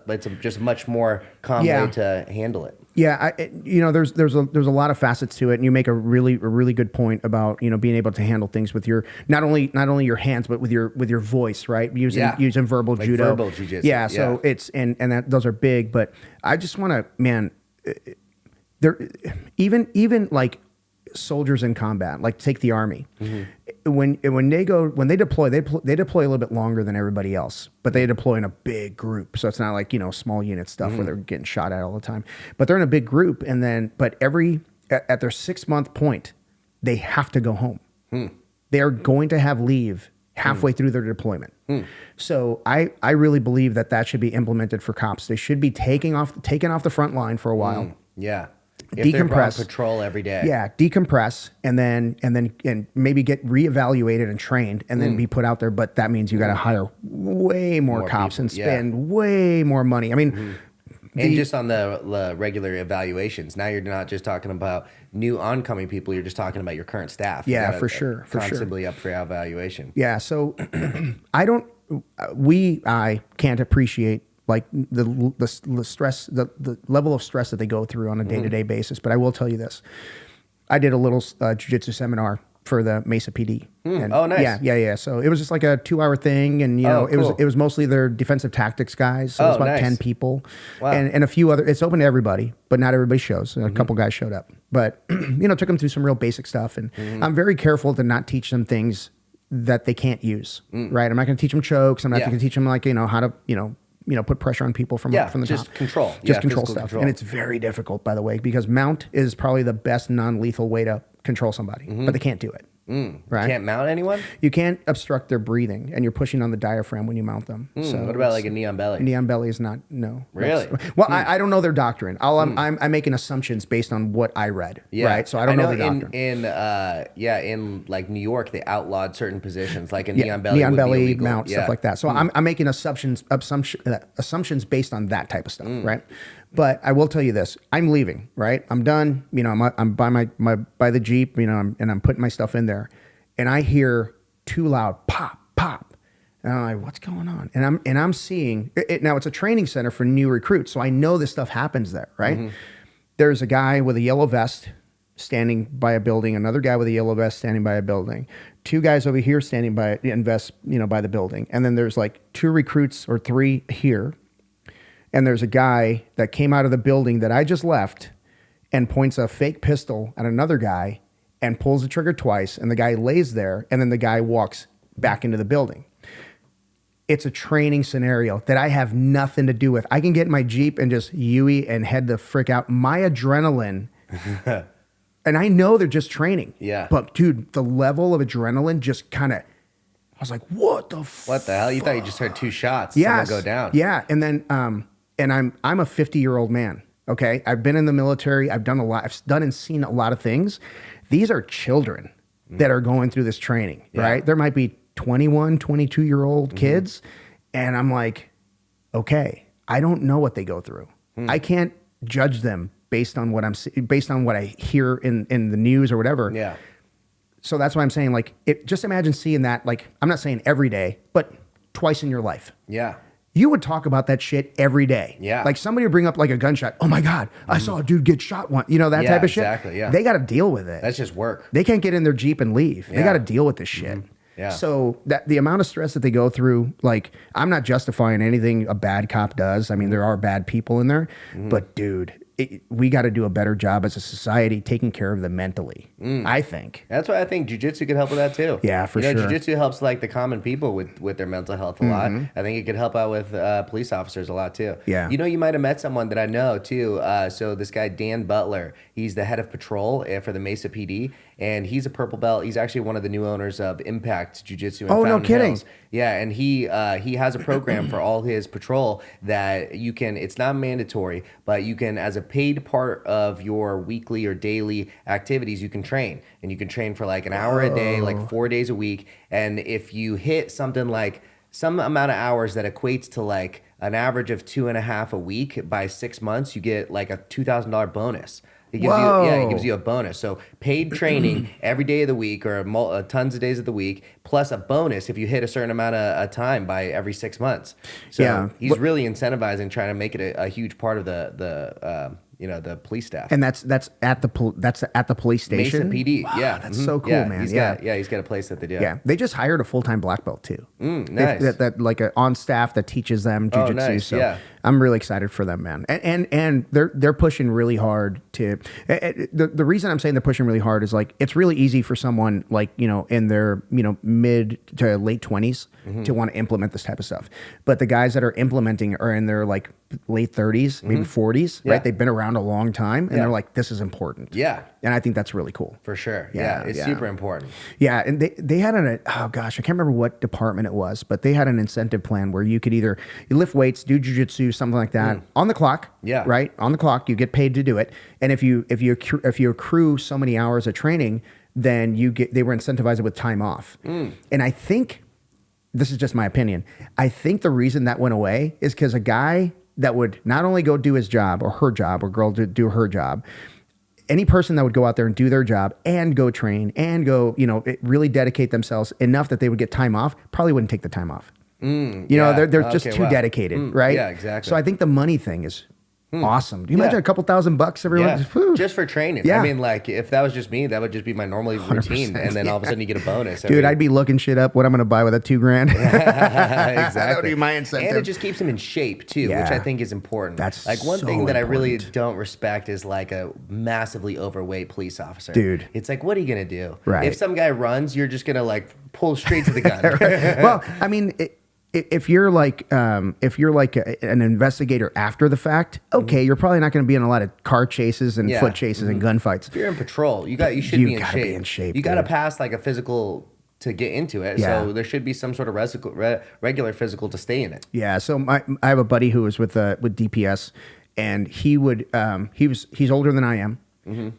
It's just much more calm way to handle it. Yeah, there's a lot of facets to it, and you make a really good point about being able to handle things with your not only your hands but with your voice, right? Using verbal judo, verbal jiu-jitsu. Yeah, so it's and that those are big, but I just want to there even soldiers in combat, take the army. When they deploy, they deploy a little bit longer than everybody else, but they deploy in a big group. So it's not small unit stuff where they're getting shot at all the time, but they're in a big group. And then, but at their 6-month point, they have to go home. They are going to have leave halfway through their deployment. So I really believe that should be implemented for cops. They should be taken off the front line for a while. Yeah. If they're on patrol every day. Yeah, decompress and maybe get reevaluated and trained and then be put out there. But that means you got to hire way more cops people, and spend way more money. And just on the regular evaluations, now you're not just talking about new oncoming people, you're just talking about your current staff. Yeah, for sure. Constantly up for evaluation. Yeah, so I can't appreciate the stress, the level of stress that they go through on a day-to-day basis. But I will tell you this. I did a little jiu-jitsu seminar for the Mesa PD. Oh, nice. Yeah. So it was just like a 2-hour thing. And, cool. it was mostly their defensive tactics guys. So it was about 10 people. Wow. And a few other, it's open to everybody, but not everybody shows. A couple guys showed up. But, took them through some real basic stuff. And I'm very careful to not teach them things that they can't use, right? I'm not going to teach them chokes. I'm not going to teach them how to, put pressure on people from the just top. Control. Just control stuff. Control. And it's very difficult, by the way, because mount is probably the best non-lethal way to control somebody, but they can't do it. Right? Can't mount anyone? You can't obstruct their breathing, and you're pushing on the diaphragm when you mount them. So What about like a knee on belly? knee on belly is not, no. Really? Well, I don't know their doctrine. I'm making assumptions based on what I read, right? So I don't know their doctrine. In like New York, they outlawed certain positions, like a knee on belly. Knee on would be belly, illegal. mount, stuff like that. So I'm making assumptions based on that type of stuff, right? But I will tell you this: I'm leaving, right? I'm done. You know, I'm by the Jeep, you know, I'm putting my stuff in there, and I hear too loud pop, pop, and I'm like, what's going on? And I'm seeing it now. It's a training center for new recruits, so I know this stuff happens there, right? There's a guy with a yellow vest standing by a building, another guy with a yellow vest standing by a building, two guys over here standing by by the building, and then there's like two recruits or three here. And there's a guy that came out of the building that I just left and points a fake pistol at another guy and pulls the trigger twice. And the guy lays there. And then the guy walks back into the building. It's a training scenario that I have nothing to do with. I can get in my Jeep and just Yui and head the frick out. My adrenaline. And I know they're just training. Yeah. But dude, the level of adrenaline just kind of, I was like, what the What the hell? You thought you just heard two shots. Yes. Someone go down. Yeah. And then, and I'm a 50-year-old man. Okay. I've been in the military. I've done a lot. I've done and seen a lot of things. These are children that are going through this training, right? There might be 21, 22-year-old kids. And I'm like, okay, I don't know what they go through. I can't judge them based on what based on what I hear in the news or whatever. Yeah. So that's why I'm saying, like, just imagine seeing that, like, I'm not saying every day, but twice in your life. Yeah. You would talk about that shit every day. Yeah. Like somebody would bring up like a gunshot. Oh my God, I saw a dude get shot once. You know, that type of shit. Exactly, yeah. They got to deal with it. That's just work. They can't get in their Jeep and leave. They got to deal with this shit. Yeah. So that the amount of stress that they go through, like, I'm not justifying anything a bad cop does. I mean, there are bad people in there, but dude, we got to do a better job as a society taking care of them mentally. I think. That's why I think Jiu-Jitsu could help with that too. Yeah, for sure. Jiu-Jitsu helps like the common people with their mental health a lot. I think it could help out with police officers a lot too. Yeah. You know, you might have met someone that I know too. So this guy, Dan Butler, he's the head of patrol for the Mesa PD, and he's a purple belt. He's actually one of the new owners of Impact Jiu-Jitsu in Oh, no Fountain kidding. Hills. Yeah, and he has a program for all his patrol that you can, it's not mandatory, but you can, as a paid part of your weekly or daily activities, you can train. And you can train for like an hour a day, like 4 days a week. And if you hit something like some amount of hours that equates to like an average of 2.5 a week by 6 months, you get like a $2,000 bonus. It gives it gives you a bonus. So paid training every day of the week or tons of days of the week, plus a bonus if you hit a certain amount of time by every 6 months. So he's really incentivizing, trying to make it a huge part of the police staff. And that's at the police station. Mesa PD. Wow, Yeah, that's so cool, man. He's got a place that they do. Yeah, they just hired a full-time black belt too. Nice. That like a on staff that teaches them jujitsu. Oh, nice. So Yeah. I'm really excited for them, man. And they're pushing really hard to. The reason I'm saying they're pushing really hard is like it's really easy for someone like in their mid to late 20s to want to implement this type of stuff. But the guys that are implementing are in their like late 30s, maybe 40s, right? They've been around a long time, and they're like, this is important. Yeah. And I think that's really cool. For sure. Yeah, it's super important. Yeah, and they had oh gosh, I can't remember what department it was, but they had an incentive plan where you could either lift weights, do jujitsu, something like that, on the clock. Yeah. Right? On the clock, you get paid to do it. And if you accrue so many hours of training, then they were incentivized with time off. And I think, this is just my opinion, I think the reason that went away is because a guy that would not only go do his job or her job or girl do her job, any person that would go out there and do their job and go train and go, really dedicate themselves enough that they would get time off, probably wouldn't take the time off. They're just too dedicated, right? Yeah, exactly. So I think the money thing is awesome. Do you imagine a couple $1,000 every month? Just for training. Yeah. I mean, like, if that was just me, that would just be my normal routine. And then all of a sudden you get a bonus. Dude, I'd be looking shit up what I'm going to buy with that $2,000. Exactly. That would be my incentive. And it just keeps him in shape, too, which I think is important. That's like one so thing that I really important. don't respect is like a massively overweight police officer. Dude. It's like, what are you going to do? Right. If some guy runs, you're just going to like pull straight to the gun. Well, I mean, if you're like an investigator after the fact, okay, you're probably not going to be in a lot of car chases and foot chases and gunfights. If you're in patrol, you should be in shape. You got to pass like a physical to get into it. Yeah. So there should be some sort of regular physical to stay in it. Yeah. So I have a buddy who was with DPS, and he's older than I am,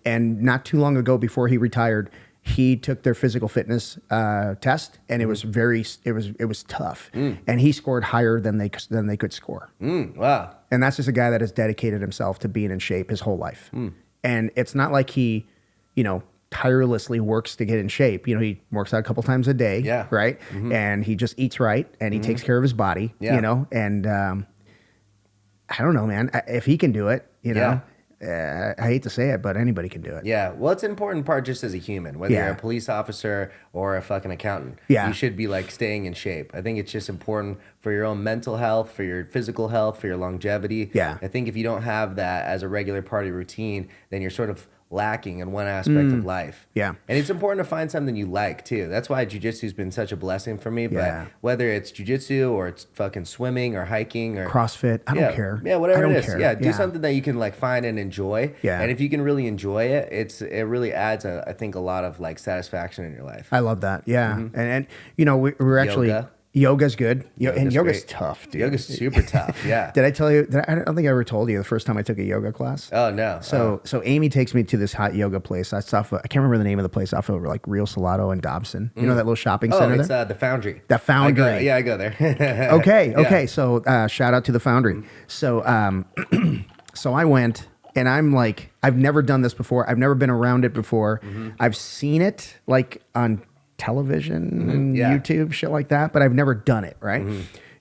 and not too long ago before he retired, he took their physical fitness test, and it was it was tough, and he scored higher than they could score. Wow! And that's just a guy that has dedicated himself to being in shape his whole life, and it's not like he, tirelessly works to get in shape. He works out a couple times a day, right? And he just eats right, and he takes care of his body, and I don't know, man. If he can do it, I hate to say it, but anybody can do it. Yeah. Well, it's an important part just as a human, whether you're a police officer or a fucking accountant. Yeah. You should be like staying in shape. I think it's just important for your own mental health, for your physical health, for your longevity. Yeah. I think if you don't have that as a regular part of your routine, then you're sort of lacking in one aspect of life. Yeah. And it's important to find something you like too. That's why jiu-jitsu's been such a blessing for me. But whether it's jiu-jitsu or it's fucking swimming or hiking or CrossFit, I don't care. Yeah, whatever it is. Care. Yeah, do something that you can like find and enjoy. Yeah. And if you can really enjoy it, it really adds I think a lot of like satisfaction in your life. I love that. Yeah. And we're actually Yoga's good. Yoga's tough, dude. Yoga's super tough. Yeah. Did I tell you? I don't think I ever told you the first time I took a yoga class. Oh no. So Amy takes me to this hot yoga place. I can't remember the name of the place. Off of like Rio Salado and Dobson. You know that little shopping center it's there? The Foundry. The Foundry. I go there. Okay. So shout out to the Foundry. So so I went. And I'm like, I've never done this before. I've never been around it before. I've seen it like on television and YouTube, shit like that, but I've never done it, right?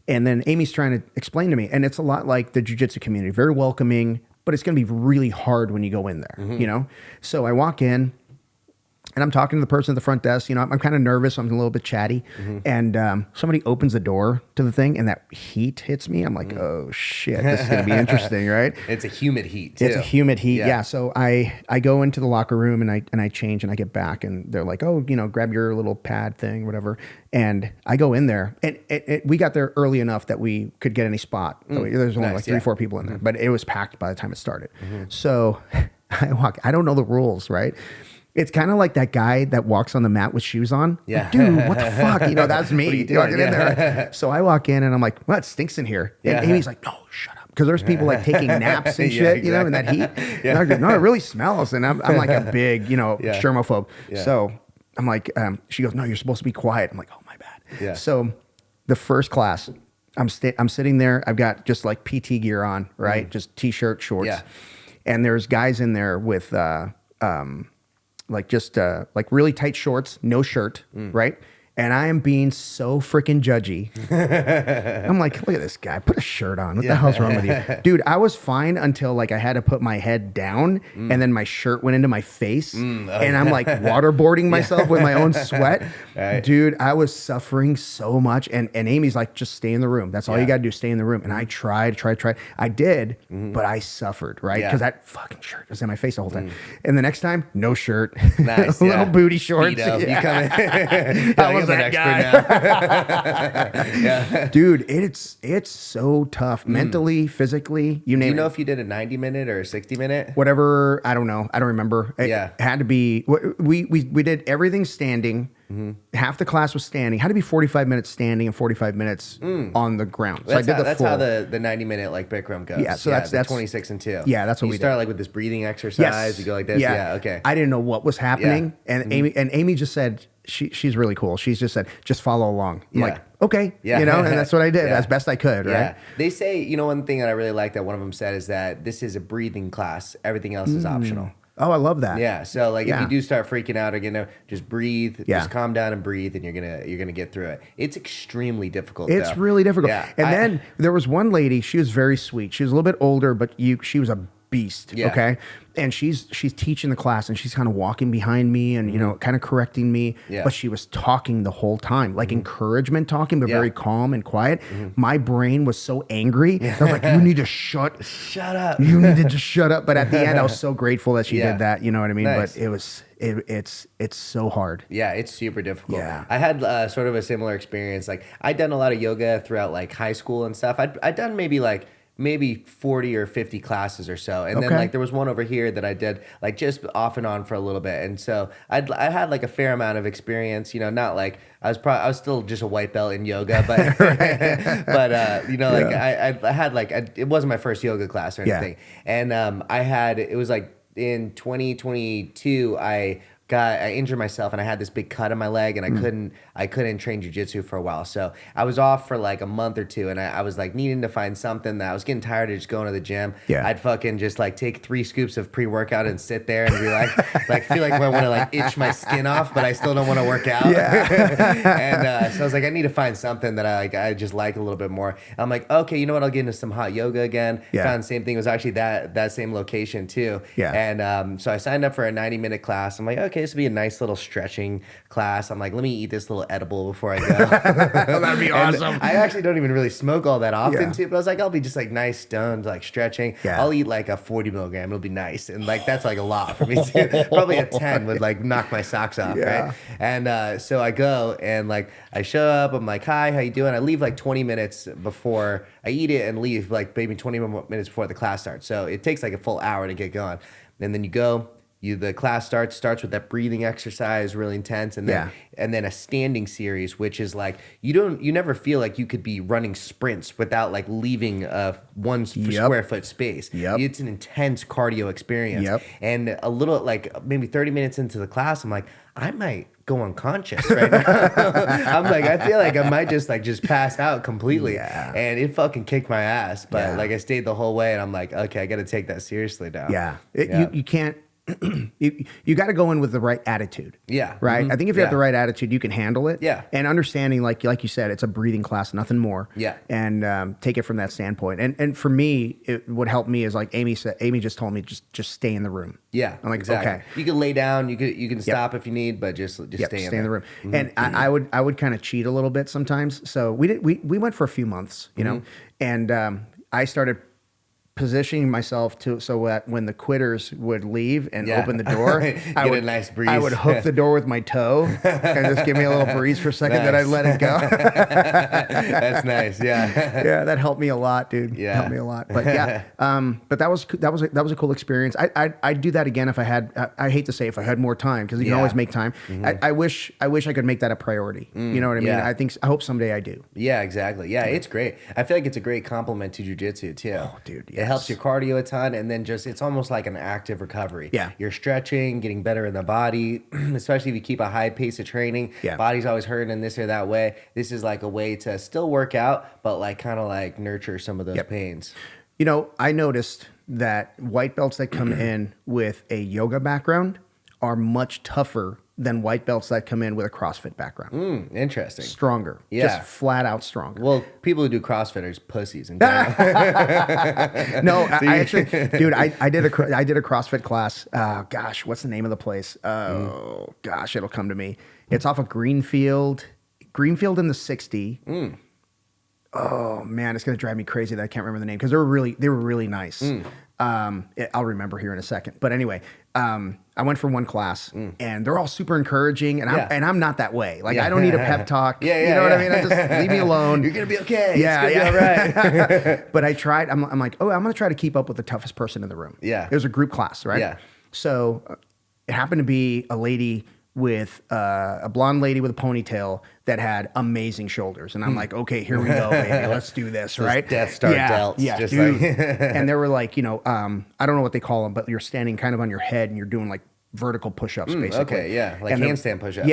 And then Amy's trying to explain to me, and it's a lot like the jiu-jitsu community, very welcoming, but it's going to be really hard when you go in there, So I walk in, and I'm talking to the person at the front desk. I'm kind of nervous. I'm a little bit chatty. And somebody opens the door to the thing, and that heat hits me. I'm like, oh, shit, this is going to be interesting, right? It's a humid heat, too. It's a humid heat, yeah. So I go into the locker room, and I change, and I get back, and they're like, oh, grab your little pad thing, whatever. And I go in there, and we got there early enough that we could get any spot. There's only like 3-4 people in there, but it was packed by the time it started. So I don't know the rules, right? It's kind of like that guy that walks on the mat with shoes on. Yeah. Like, dude, what the fuck? That's me walking in there. So I walk in and I'm like, well, it stinks in here. And Amy's like, no, shut up. Because there's people like taking naps and shit, in that heat. And I go, no, it really smells. And I'm like a big, germaphobe. Yeah. So I'm like, she goes, no, you're supposed to be quiet. I'm like, oh, my bad. Yeah. So the first class, I'm sitting there. I've got just like PT gear on, right? Just T-shirt, shorts. Yeah. And there's guys in there with, like really tight shorts, no shirt, right? And I am being so freaking judgy. I'm like, look at this guy. Put a shirt on. What the hell's wrong with you? Dude, I was fine until like I had to put my head down and then my shirt went into my face. And I'm like waterboarding myself with my own sweat. Right. Dude, I was suffering so much. And Amy's like, just stay in the room. That's all you got to do, stay in the room. And I tried. I did, but I suffered, right? Because that fucking shirt was in my face the whole time. And the next time, no shirt. Nice. Little booty shorts. You come in. I was that guy. Dude, it's so tough mentally, physically, you name it. Do you know if you did a 90-minute or a 60-minute? Whatever, I don't know. I don't remember. It had to be, we did everything standing. Half the class was standing. Had to be 45 minutes standing and 45 minutes on the ground. So that's how the 90-minute like Bikram goes. Yeah, so that's 26 and 2. Yeah, that's what we start like with this breathing exercise. Yes. You go like this. Yeah, okay. I didn't know what was happening, and Amy just said she's really cool. She's just said just follow along. I'm like, okay, and that's what I did as best I could. Right? They say one thing that I really like that one of them said is that this is a breathing class. Everything else is optional. Oh, I love that. Yeah. So like if you do start freaking out again, just breathe, just calm down and breathe, and you're gonna get through it. It's extremely difficult. It's really difficult. Yeah. And then there was one lady, she was very sweet. She was a little bit older, but she was a beast. Yeah. Okay. And she's teaching the class, and she's kind of walking behind me and, kind of correcting me. Yeah. But she was talking the whole time, like encouragement talking, but very calm and quiet. My brain was so angry. I was like, you need to shut up. You need to just shut up. But at the end, I was so grateful that she did that. You know what I mean? Nice. But it's so hard. Yeah, it's super difficult. Yeah. I had sort of a similar experience. Like I'd done a lot of yoga throughout like high school and stuff. I'd done maybe 40 or 50 classes or so. And then Okay. like there was one over here that I did like just off and on for a little bit. And so I had like a fair amount of experience, you know, not like I was still just a white belt in yoga, but but you know, like I had like it wasn't my first yoga class or anything. And it was like in 2022 I injured myself and I had this big cut on my leg and I couldn't train jiu-jitsu for a while. So I was off for like a month or two and I was like needing to find something that I was getting tired of just going to the gym. Yeah. I'd fucking just like take 3 scoops of pre-workout and sit there and be like feel like I want to like itch my skin off, but I still don't want to work out. And so I was like, I need to find something that I just like a little bit more. I'm like, okay, you know what? I'll get into some hot yoga again. Yeah. Found the same thing. It was actually that same location too. Yeah. And so I signed up for a 90-minute class. I'm like, okay, this will be a nice little stretching class. I'm like, let me eat this little edible before I go. That'd be awesome. I actually don't even really smoke all that often Yeah. too, but I was like, I'll be just like nice stoned, like stretching. Yeah. I'll eat like a 40 milligram. It'll be nice. And like, that's like a lot for me too. Probably a 10 would like knock my socks off. Yeah. Right. And so I go and like, I show up, I'm like, hi, how you doing? I leave like 20 minutes before I eat it and leave like maybe 20 minutes before the class starts. So it takes like a full hour to get going. And then you go, the class starts with that breathing exercise, really intense, and then a standing series, which is like you never feel like you could be running sprints without like leaving one square foot space. It's an intense cardio experience. And a little like maybe 30 minutes into the class, I'm like, I might go unconscious right now. I'm like, I feel like I might just pass out completely. And it fucking kicked my ass. But like I stayed the whole way, and I'm like, okay, I got to take that seriously now. You can't. You got to go in with the right attitude. Right. I think if you have the right attitude, you can handle it. And understanding, like you said, it's a breathing class, nothing more. And take it from that standpoint. And for me, what helped me is like Amy just told me, just stay in the room. I'm like, exactly. okay. You can lay down. You can stop if you need, but just stay in the room. And I would kind of cheat a little bit sometimes. So we went for a few months, you know, and I started positioning myself so that when the quitters would leave and open the door, I would a nice breeze. I would hook the door with my toe and just give me a little breeze for a second. Then I'd let it go. That's nice. Yeah, that helped me a lot, dude. Helped me a lot. But but that was a cool experience. I'd do that again if I had. I hate to say if I had more time, because you can always make time. I wish I could make that a priority. You know what I mean? I hope someday I do. Yeah, exactly. Yeah, it's great. I feel like it's a great complement to jiu-jitsu too. Oh, dude. It helps your cardio a ton, and then it's almost like an active recovery. You're stretching, getting better in the body, especially if you keep a high pace of training. Body's always hurting in this or that way. This is like a way to still work out, but like kind of like nurture some of those pains. You know, I noticed that white belts that come in with a yoga background are much tougher than white belts that come in with a CrossFit background. Interesting. Stronger. Just flat out stronger. Well, people who do CrossFit are pussies. No, I actually, dude, I did a CrossFit class. Gosh, what's the name of the place? Oh, gosh, it'll come to me. It's off of Greenfield in the 60. Oh man, it's gonna drive me crazy that I can't remember the name, because they were really nice. I'll remember here in a second. But anyway, I went for one class, and they're all super encouraging, and I'm not that way. Like I don't need a pep talk. You know what I mean? I just leave me alone. You're gonna be okay. Yeah, it's gonna be all right. But I tried. I'm like, I'm gonna try to keep up with the toughest person in the room. It was a group class, right? So it happened to be a lady with a blonde lady with a ponytail that had amazing shoulders, and I'm like, okay, here we go, baby, let's do this, right? Death Star delts, just dude. And they were like, you know, I don't know what they call them, but you're standing kind of on your head and you're doing like vertical push-ups, basically. Okay, like handstand push-ups.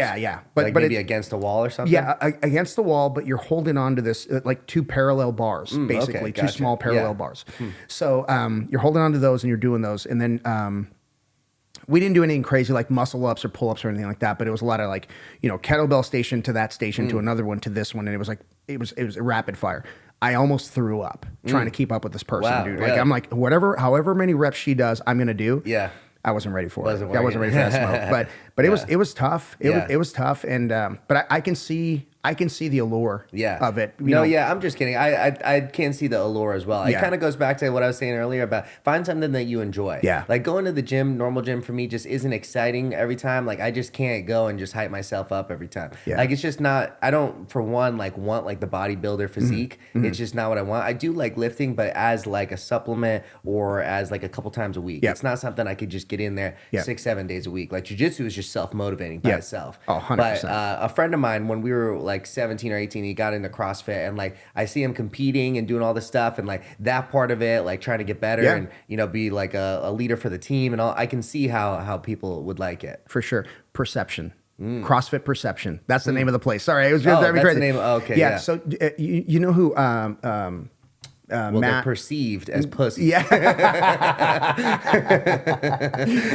But like maybe against a wall or something. Against the wall, but you're holding on to this like two parallel bars, basically, two small parallel bars. So you're holding on to those and you're doing those, and then we didn't do anything crazy like muscle ups or pull ups or anything like that, but it was a lot of like, you know, kettlebell station to that station to another one to this one, and it was like it was a rapid fire. I almost threw up trying to keep up with this person, dude. Like I'm like, however many reps she does, I'm gonna do. I wasn't ready for it. I wasn't ready for that smoke. But it was tough. It was tough, and but I can see I can see the allure Yeah. of it. No, yeah, I'm just kidding. I can see the allure as well. It kind of goes back to what I was saying earlier about find something that you enjoy. Yeah. Like going to the gym, normal gym for me just isn't exciting every time. Like I just can't go and just hype myself up every time. Yeah. Like it's just not, I don't for one like want like the bodybuilder physique. It's just not what I want. I do like lifting, but as like a supplement or as like a couple times a week. Yep. It's not something I could just get in there Yep. 6-7 days a week. Like jiu-jitsu is just self-motivating by Yep. itself. Oh, 100%. But a friend of mine, when we were like 17 or 18, he got into CrossFit, and like I see him competing and doing all this stuff, and like that part of it, like trying to get better and be like a leader for the team and all. I can see how people would like it. For sure. Perception. CrossFit Perception. That's the name of the place. Sorry, it was just that's crazy. the name. Okay, yeah. So you know who well, they're Matt perceived as pussies. Yeah.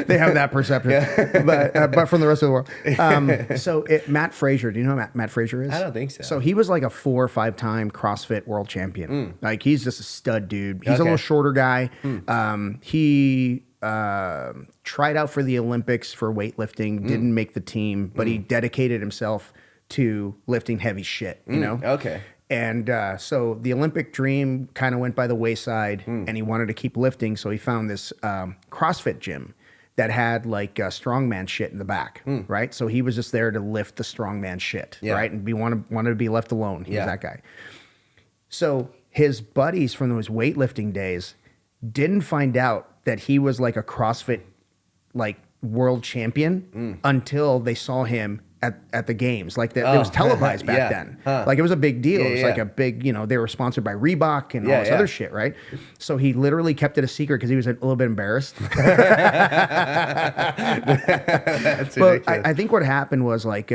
They have that perception, but from the rest of the world. So Matt Frazier, do you know who Matt Frazier is? I don't think so. So he was like a 4 or 5 time CrossFit world champion. Like he's just a stud dude. He's a little shorter guy. He tried out for the Olympics for weightlifting, didn't make the team, but he dedicated himself to lifting heavy shit, you know? Okay. And so the Olympic dream kind of went by the wayside, and he wanted to keep lifting. So he found this CrossFit gym that had like strongman shit in the back, right? So he was just there to lift the strongman shit, right? And wanted to be left alone. He was that guy. So his buddies from those weightlifting days didn't find out that he was like a CrossFit like world champion until they saw him at the games. Like it was televised back then. Like it was a big deal. It was like a big, they were sponsored by Reebok and all this other shit, right? So he literally kept it a secret because he was a little bit embarrassed. But I think what happened was like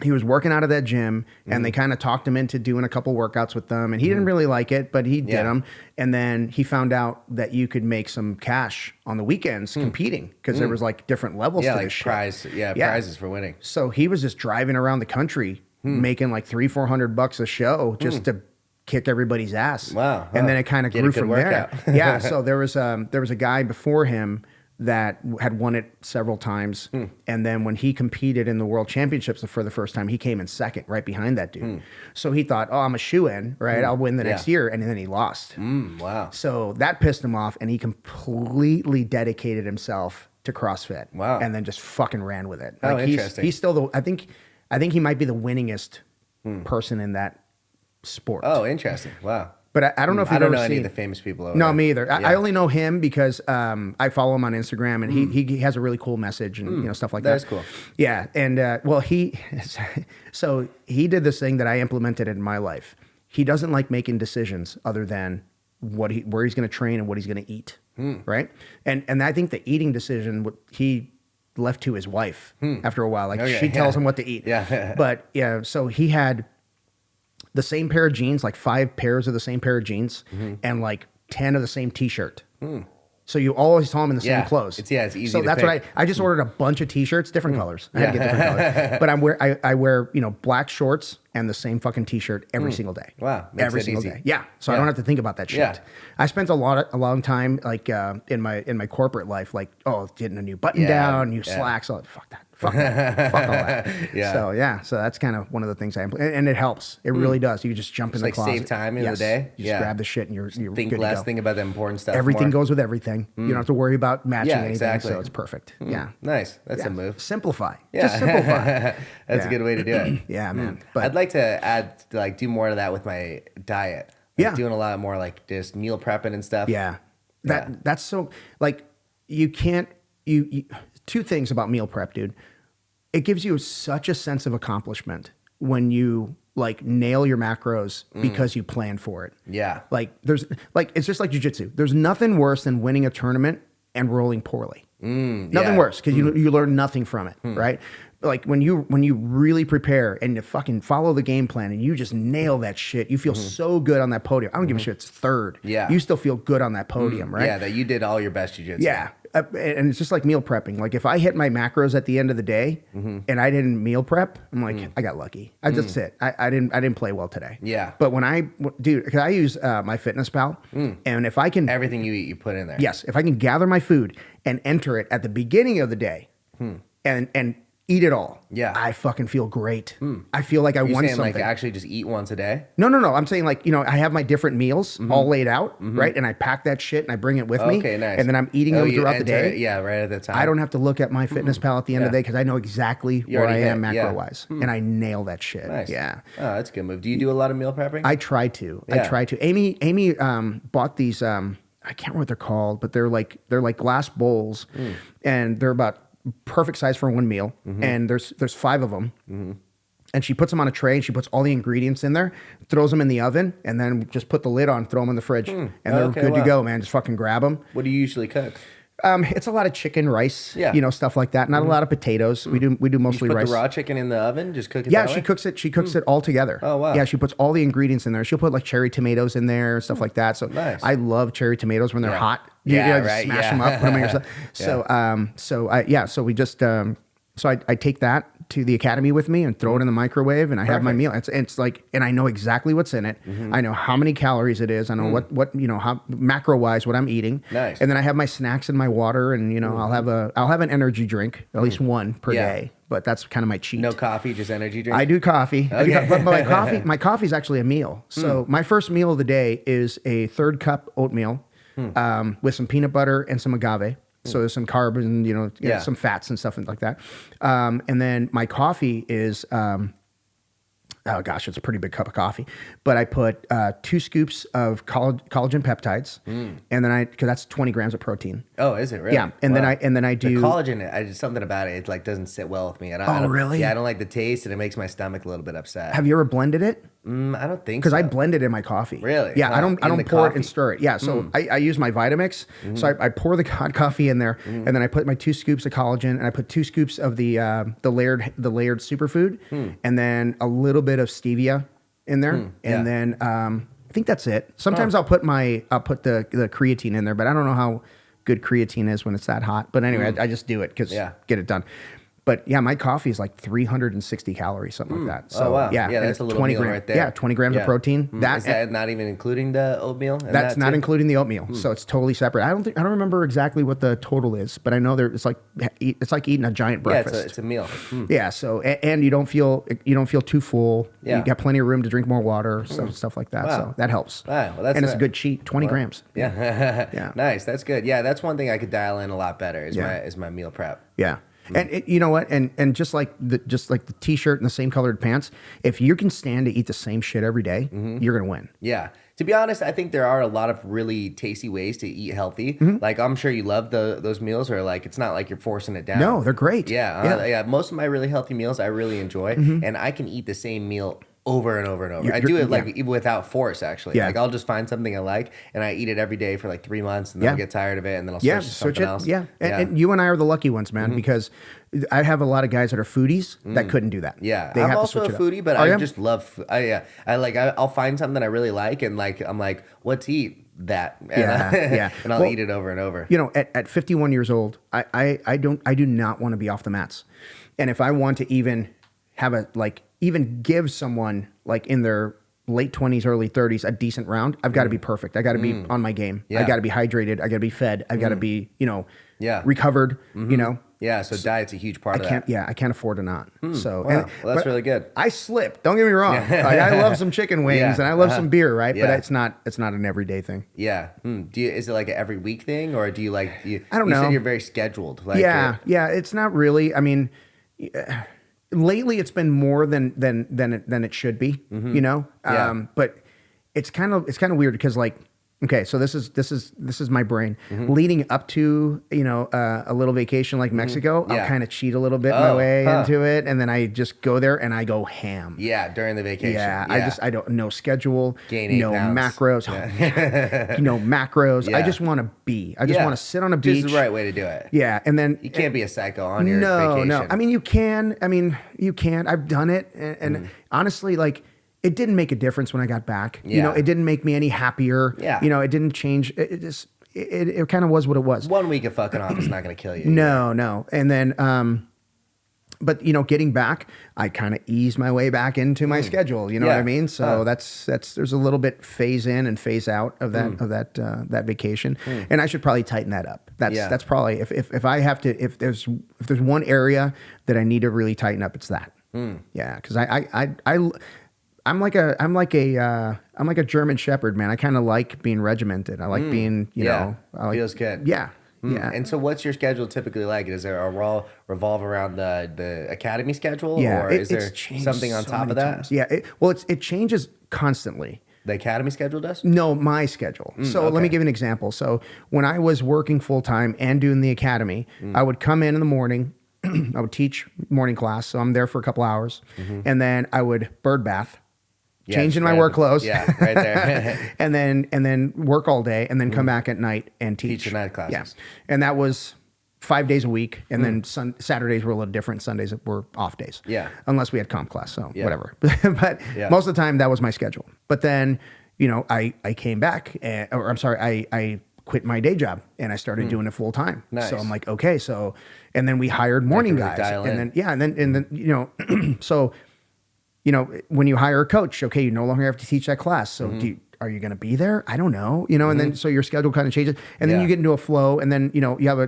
he was working out of that gym and they kind of talked him into doing a couple workouts with them, and he didn't really like it, but he did them. And then he found out that you could make some cash on the weekends competing because there was like different levels to like this shit. Prizes for winning. So he was just driving around the country making like $300-400 a show just to kick everybody's ass. Wow. And then it kind of grew from there. Yeah. So there was a guy before him that had won it several times. And then when he competed in the world championships for the first time, he came in second right behind that dude. So he thought, I'm a shoe-in, right? I'll win the next year. And then he lost. Wow. So that pissed him off, and he completely dedicated himself to CrossFit. Wow. And then just fucking ran with it. Oh, Like interesting. He's still I think he might be the winningest person in that sport. Oh, interesting. Wow. But I don't know if you've I don't ever know seen any of the famous people over No, there. me either. I only know him because I follow him on Instagram, and he has a really cool message and stuff like that. That's cool. Yeah, and so he did this thing that I implemented in my life. He doesn't like making decisions other than where he's going to train and what he's going to eat, right? And I think the eating decision he left to his wife after a while. Like she tells him what to eat. Yeah. But yeah, so he had the same pair of jeans, like 5 pairs of the same pair of jeans, and like 10 of the same t-shirt. So you always saw him in the same clothes. It's easy So to that's pick. what I just ordered a bunch of t-shirts, different colors. I had to get different colors. But I wear black shorts and the same fucking t-shirt every single day. Wow. Makes Every it single easy. day. Yeah. So I don't have to think about that shit. Yeah. I spent a long time like in my corporate life, like getting a new button down, new slacks. Fuck that. Fuck that. Fuck all that. Yeah. So that's kind of one of the things I implement, and it helps. It really does. You just jump in the like closet. save time in the day. You just grab the shit and you're Think good less, to go. think about the important stuff. Everything more. goes with everything. You don't have to worry about matching anything. exactly. So it's perfect. Yeah. Nice. That's a move. Simplify. Yeah. Just simplify. That's a good way to do it. Yeah, man. But I'd like to add, like, do more of that with my diet. Like, doing a lot more, like, just meal prepping and stuff. yeah, that's so like you can't. You 2 things about meal prep, dude. It gives you such a sense of accomplishment when you like nail your macros because you plan for it. Yeah. Like it's just like jiu-jitsu. There's nothing worse than winning a tournament and rolling poorly. Nothing worse because you learn nothing from it, right? Like when you really prepare and you fucking follow the game plan and you just nail that shit, you feel so good on that podium. I don't give a shit. It's third. Yeah. You still feel good on that podium, right? Yeah, that you did all your best jiu-jitsu. Yeah. And it's just like meal prepping. Like if I hit my macros at the end of the day and I didn't meal prep, I'm like, I got lucky. I just it. I didn't play well today. Yeah. But when because I use my MyFitnessPal, and if I can, Everything you eat, you put in there. yes, if I can gather my food and enter it at the beginning of the day, and eat it all. Yeah. I fucking feel great. I feel like I You're won saying something. like actually just eat once a day? No. I'm saying like, I have my different meals all laid out, right? And I pack that shit and I bring it with me. Okay, nice. And then I'm eating them you throughout the enter day. it, yeah, right at the time. I don't have to look at my fitness pal at the end of the day because I know exactly where I already am hit, yeah. macro-wise. And I nail that shit. Nice. Yeah. Oh, that's a good move. Do you do a lot of meal prepping? I try to. Yeah. Amy bought these, I can't remember what they're called, but they're like glass bowls and they're about perfect size for one meal. And there's 5 of them. And she puts them on a tray and she puts all the ingredients in there, throws them in the oven, and then just put the lid on, throw them in the fridge. And they're good to go, man. Just fucking grab them. What do you usually cook? It's a lot of chicken, rice, stuff like that. Not a lot of potatoes. We do mostly Put rice. the raw chicken in the oven, just cook it Yeah, that she way? cooks it. She cooks it all together. Oh, wow. Yeah, she puts all the ingredients in there. She'll put like cherry tomatoes in there and stuff like that. So Nice. I love cherry tomatoes when they're hot. Yeah, just right, smash yeah. them up, put them in your stuff. So we just I take that to the academy with me and throw it in the microwave, and I have my meal. It's like, and I know exactly what's in it. I know how many calories it is. I know what how macro wise what I'm eating. Nice. And then I have my snacks and my water, and I'll have an energy drink, at least one per day. But that's kind of my cheat. No coffee, just energy drink? I do coffee. Okay. But my coffee is actually a meal. So my first meal of the day is a 3rd cup oatmeal with some peanut butter and some agave. So there's some carbs and some fats and stuff like that. And then my coffee is oh gosh, it's a pretty big cup of coffee. But I put 2 scoops of collagen peptides, and then because that's 20 grams of protein. Oh, is it really? Yeah, and then I do the collagen. I just something about it. It like doesn't sit well with me. I don't, really? Yeah, I don't like the taste, and it makes my stomach a little bit upset. Have you ever blended it? I don't think Because so. I blend it in my coffee. Really? Yeah, I don't pour it coffee? and stir it. Yeah, so I use my Vitamix. So I pour the hot coffee in there, and then I put my 2 scoops of collagen, and I put 2 scoops of the layered superfood, and then a little bit of stevia in there, and then I think that's it. Sometimes I'll put the creatine in there, but I don't know how good creatine is when it's that hot. But anyway, I just do it because get it done. But yeah, my coffee is like 360 calories, something like that. So wow. yeah, That's a little meal right there. Yeah, 20 grams of protein. Is that not even including the oatmeal? That's not including the oatmeal, so it's totally separate. I don't remember exactly what the total is, but I know it's like eating a giant breakfast. Yeah, it's a meal. Yeah, so and you don't feel too full. Yeah. You got plenty of room to drink more water, stuff like that. Wow. So that helps. Wow, well, and it's a good cheat, 20 grams. Yeah. Yeah. Nice. That's good. Yeah, that's one thing I could dial in a lot better is my meal prep. Yeah. And you know what? And just like the t-shirt and the same colored pants, if you can stand to eat the same shit every day, you're gonna win. Yeah. To be honest, I think there are a lot of really tasty ways to eat healthy. Like I'm sure you love those meals, or like it's not like you're forcing it down. No, they're great. Yeah. Most of my really healthy meals I really enjoy, and I can eat the same meal over and over and over. I do it like even without force, actually. Yeah. Like I'll just find something I like and I eat it every day for like 3 months, and then I'll get tired of it, and then I'll switch to something else. Yeah. And you and I are the lucky ones, man, because I have a lot of guys that are foodies that couldn't do that. Yeah, They I'm have to also a switch it up. foodie, but Oh, I yeah? just love. I'll find something I really like, and like I'm like, what to eat? That. Yeah. And I'll eat it over and over. At 51 years old, I do not want to be off the mats. And if I want to even have even give someone like in their late 20s, early 30s a decent round, I've got to be perfect. I got to be on my game. I got to be hydrated. I got to be fed. I got to be, recovered, Yeah, so diet's a huge part of that. I can't afford to not. So, Wow. Well, that's really good. I slip. Don't get me wrong. Like, I love some chicken wings and I love some beer, right? Yeah. But it's not an everyday thing. Yeah. Is it like an every week thing, or do you like? I don't know. You said you're very scheduled. Like Yeah. It's not really. I mean, lately it's been more than it should be. But it's kind of weird because like. Okay, so this is my brain. Leading up to a little vacation like Mexico, I'll kind of cheat a little bit my way into it, and then I just go there and I go ham. Yeah, during the vacation. Yeah, I don't no schedule, Gain 8 no pounds. macros, no macros. Yeah. I just want to be. I just want to sit on a beach. Just the right way to do it. Yeah, and then You can't be a psycho on your vacation. No. I mean, you can. I've done it, and honestly, like. It didn't make a difference when I got back. Yeah. It didn't make me any happier. Yeah. It didn't change. It kind of was what it was. 1 week of fucking off is not going to kill you. No. And then but getting back, I kind of ease my way back into my schedule. You know what I mean? So that's there's a little bit phase in and phase out of that vacation, and I should probably tighten that up. That's probably if I have to, if there's one area that I need to really tighten up, it's that. Yeah, because I'm like a German Shepherd, man. I kind of like being regimented. I like being, I like, feels good. Yeah. Yeah. And so what's your schedule typically like? Is there a revolve around the academy schedule? Yeah, or is there something on top of that? Times. Yeah. It changes constantly. The academy schedule does? No, my schedule. So let me give you an example. So when I was working full time and doing the academy, I would come in the morning. I would teach morning class. So I'm there for a couple hours. And then I would bird bath. Changing my work clothes. Yeah, right there. and then work all day and then come back at night and teach. Teach your night classes. Yeah. And that was 5 days a week. And then Saturdays were a little different. Sundays were off days. Yeah. Unless we had comp class. So whatever. But most of the time that was my schedule. But then, I came back I quit my day job and I started doing it full time. Nice. So I'm like, okay. So, and then we hired morning guys. And then, so, when you hire a coach, okay, you no longer have to teach that class. So are you going to be there? I don't know, and then so your schedule kind of changes, and then you get into a flow, and then you have a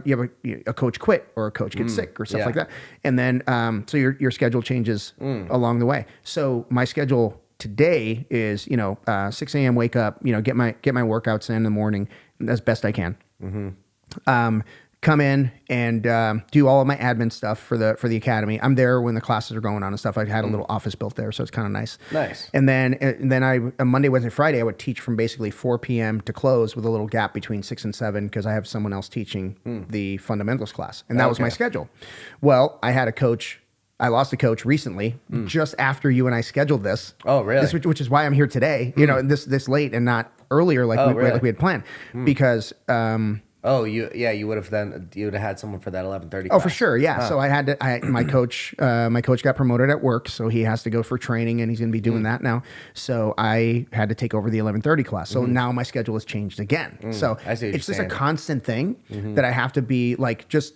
coach quit or a coach gets sick or stuff like that, and then so your schedule changes along the way. So my schedule today is 6 a.m. wake up, get my workouts in the morning as best I can. Come in and do all of my admin stuff for the academy. I'm there when the classes are going on and stuff. I had a little office built there, so it's kind of nice. Nice. And then I Monday, Wednesday, Friday, I would teach from basically 4 p.m. to close with a little gap between 6 and 7 because I have someone else teaching the fundamentals class, and that was my schedule. Well, I lost a coach recently, just after you and I scheduled this. Oh, really? Which is why I'm here today. This late and not earlier like we had planned, because. You would have had someone for that 11:30. Oh, for sure, yeah. So my coach got promoted at work, so he has to go for training, and he's going to be doing that now. So I had to take over the 11:30 class. So now my schedule has changed again. So it's just a constant thing that I have to be like. Just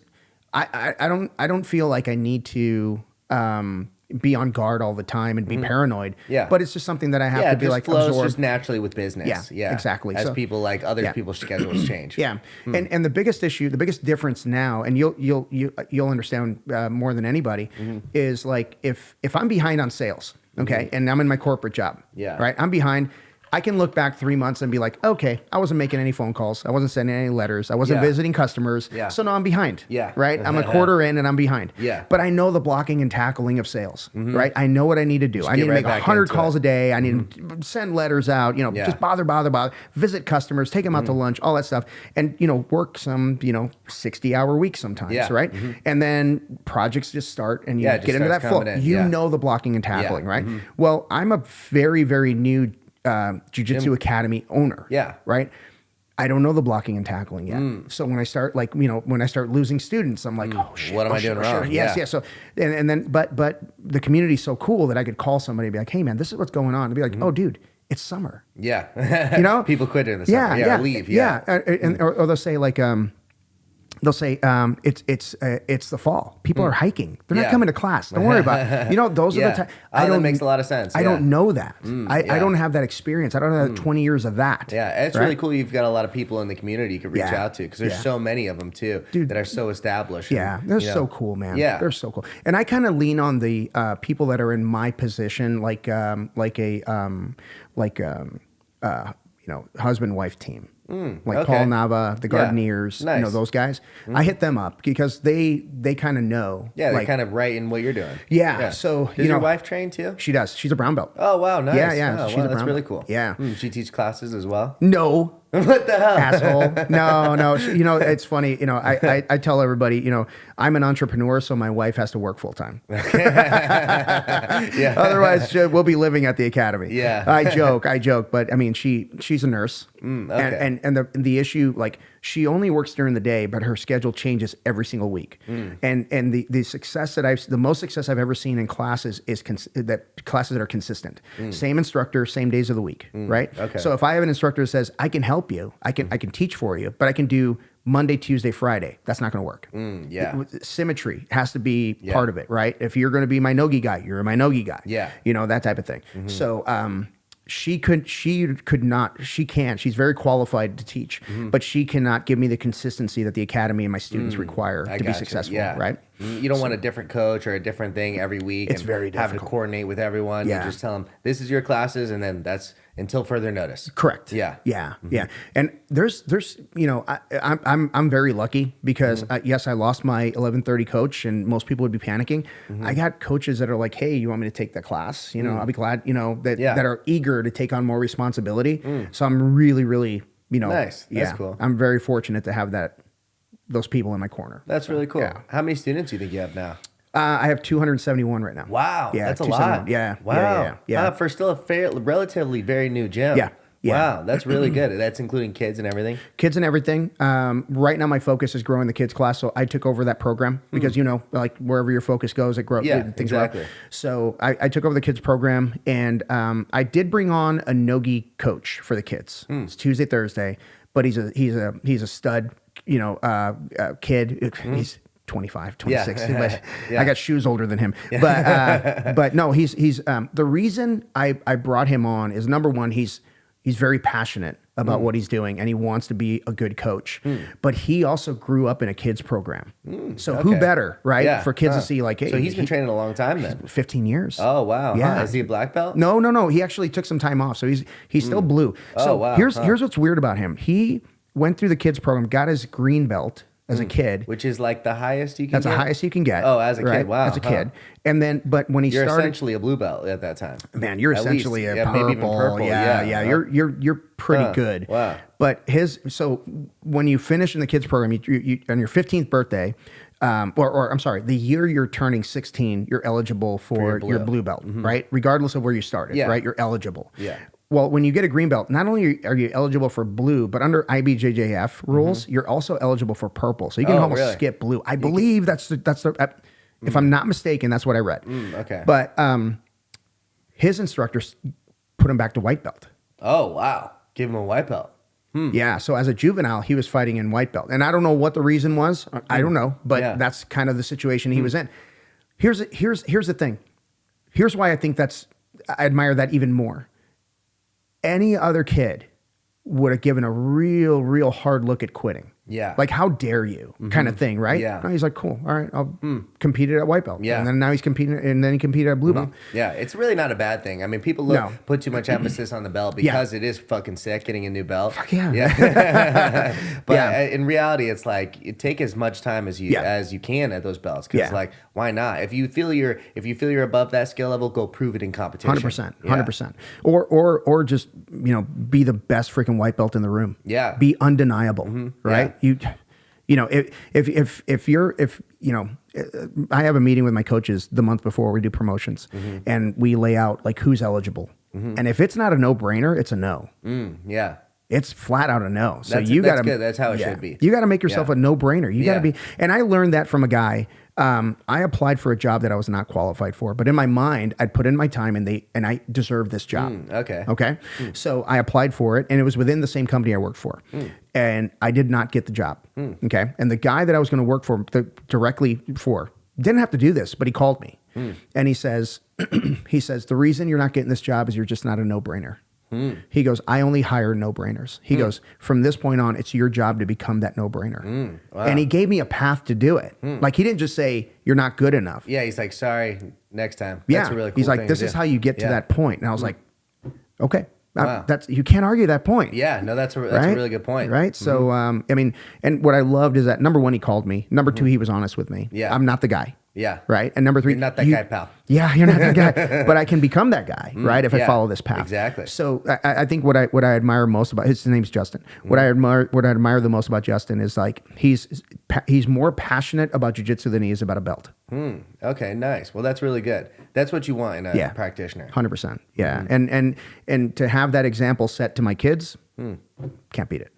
I don't feel like I need to. Be on guard all the time and be paranoid. Yeah. But it's just something that I have to be like flows absorb. Just naturally with business. Yeah. Exactly. As people like other people's schedules change. Yeah. And the biggest difference now, and you'll understand more than anybody, is like if I'm behind on sales, okay, and I'm in my corporate job, right, I'm behind. I can look back 3 months and be like, okay, I wasn't making any phone calls. I wasn't sending any letters. I wasn't visiting customers. Yeah. So now I'm behind. Yeah. Right? I'm a quarter in and I'm behind. Yeah. But I know the blocking and tackling of sales. Right? I know what I need to do. I need to make 100 calls a day. I need to send letters out, just bother, visit customers, take them out to lunch, all that stuff. And, work some, 60-hour weeks sometimes, right? And then projects just start and you get into that flow. You know the blocking and tackling, right? Well, I'm a very, very new Jiu-Jitsu Academy owner. Yeah. Right. I don't know the blocking and tackling yet. So when I start when I start losing students, I'm like, oh shit. What am I doing wrong? Yes. Yeah. So, and then, but the community's so cool that I could call somebody and be like, hey man, this is what's going on. And be like, oh dude, it's summer. Yeah. People quit in the summer. Yeah. Or leave. Yeah. Or they'll say like, it's the fall. People are hiking. They're not coming to class. Don't worry about it. Those are the times. That makes a lot of sense. I don't know that. I don't have that experience. I don't have 20 years of that. Yeah, it's really cool. You've got a lot of people in the community you can reach out to because there's so many of them too that are so established. Yeah, they're so cool, man. Yeah, they're so cool. And I kind of lean on the people that are in my position, like a husband-wife team. Paul Nava, the Gardeneers, those guys. I hit them up because they kind of know. Yeah, they're kind of right in what you're doing. Yeah. So does your wife train too? She does. She's a brown belt. Oh wow, nice. Yeah. Oh, that's really cool. Yeah. She teaches classes as well? No. What the hell? Asshole. No. It's funny. I tell everybody, I'm an entrepreneur, so my wife has to work full time. Yeah. Otherwise, we'll be living at the academy. Yeah. I joke, but I mean, she's a nurse. Okay. And the issue, like, she only works during the day, but her schedule changes every single week. And the success the most success I've ever seen in classes is that classes that are consistent. Same instructor, same days of the week, right? Okay. So if I have an instructor that says, I can help you, I can teach for you, but I can do Monday, Tuesday, Friday. That's not going to work. Symmetry has to be part of it, right? If you're going to be my nogi guy, you're my nogi guy. Yeah. You know, that type of thing. So she could not, she can. She's very qualified to teach, but she cannot give me the consistency that the academy and my students require to be successful, right? You don't want a different coach or a different thing every week. It's very difficult. Have to coordinate with everyone. Yeah. You just tell them, this is your classes, and then that's until further notice. Correct. Yeah. Yeah. Yeah. And there's, you know, I'm very lucky because yes, I lost my 11:30 coach, and most people would be panicking. I got coaches that are like, hey, you want me to take the class? You know, I'll be glad, you know, that are eager to take on more responsibility. So I'm really, really, you know, nice. That's cool. I'm very fortunate to have those people in my corner. That's really cool. Yeah. How many students do you think you have now? I have 271 right now. Wow. Yeah, That's a lot. Yeah. Wow. Yeah. For still a relatively very new gym. Yeah. Wow. That's really good. That's including kids and everything. Kids and everything. Right now, my focus is growing the kids class. So I took over that program because, you know, like wherever your focus goes, it grows. Yeah, things exactly. grow. So I took over the kids program, and I did bring on a nogi coach for the kids. It's Tuesday, Thursday, but he's a stud, you know, kid. He's 25, 26. But I got shoes older than him. But no, he's the reason I brought him on is, number one, he's very passionate about what he's doing, and he wants to be a good coach. But he also grew up in a kids program. So who better, right? Yeah. For kids to see, like, hey, so he's been training a long time then. 15 years. Oh, wow. Yeah. Is he a black belt? No. He actually took some time off. So he's still blue. So wow. here's what's weird about him. He went through the kids program, got his green belt as a kid. Which is like the highest you can That's get? the highest you can get. Oh, as a right? kid. Wow. As a kid. And then, but when You're started, essentially a blue belt at that time. man, you're At essentially least. a purple. Maybe even purple. Yeah. You're pretty good. Wow. But so when you finish in the kids program, you on your 15th birthday, or I'm sorry, the year you're turning 16, you're eligible for your blue belt, right? Regardless of where you started, right? You're eligible. Yeah. Well, when you get a green belt, not only are you eligible for blue, but under IBJJF rules, you're also eligible for purple. So you can almost skip blue. I believe that's the if I'm not mistaken, that's what I read. Okay. But his instructors put him back to white belt. Oh, wow. Give him a white belt. Yeah. So as a juvenile, he was fighting in white belt, and I don't know what the reason was. I don't know, but that's kind of the situation he was in. Here's the thing. Here's why I think I admire that even more. Any other kid would have given a real hard look at quitting. Yeah. Like, how dare you kind of thing, right? Yeah. No, he's like, cool. All right. I'll compete at white belt. Yeah. And then now he's competing, and then he competed at blue belt. Yeah. It's really not a bad thing. I mean, people put too much emphasis on the belt because it is fucking sick getting a new belt. Fuck yeah. Yeah. But in reality, it's like, you take as much time as you can at those belts. Because like, why not? If you feel you're above that skill level, go prove it in competition. 100%. Or just, you know, be the best freaking white belt in the room. Yeah. Be undeniable, right? You know, if you know, I have a meeting with my coaches the month before we do promotions, and we lay out like who's eligible. And if it's not a no-brainer, it's a no. Yeah. It's flat out a no. So That's good. That's how it should be. You got to make yourself a no-brainer. You got to be. And I learned that from a guy. I applied for a job that I was not qualified for, but in my mind, I'd put in my time, and I deserved this job. Okay. So I applied for it, and it was within the same company I worked for, and I did not get the job. Okay. And the guy that I was going to work for directly for didn't have to do this, but he called me, and he says, the reason you're not getting this job is you're just not a no-brainer. He goes, I only hire no-brainers. He goes, from this point on, it's your job to become that no-brainer. Wow. And he gave me a path to do it. Like, he didn't just say, you're not good enough. Yeah, he's like, sorry, next time. Yeah. That's a really cool he's like, thing this to is do. how you get to that point. And I was like, okay. Wow. You can't argue that point. Yeah, no, that's a right? really good point. Right? So, I mean, and what I loved is that, number one, he called me. Number two, he was honest with me. Yeah. I'm not the guy. Yeah. Right? And number three, you're not that guy, pal. Yeah, you're not that guy. But I can become that guy, right? If I follow this path. Exactly. So I think what I admire most about his name's Justin. What I admire the most about Justin is like he's more passionate about jiu-jitsu than he is about a belt. Okay, nice. Well, that's really good. That's what you want in a practitioner. 100%. Yeah. And to have that example set to my kids, can't beat it.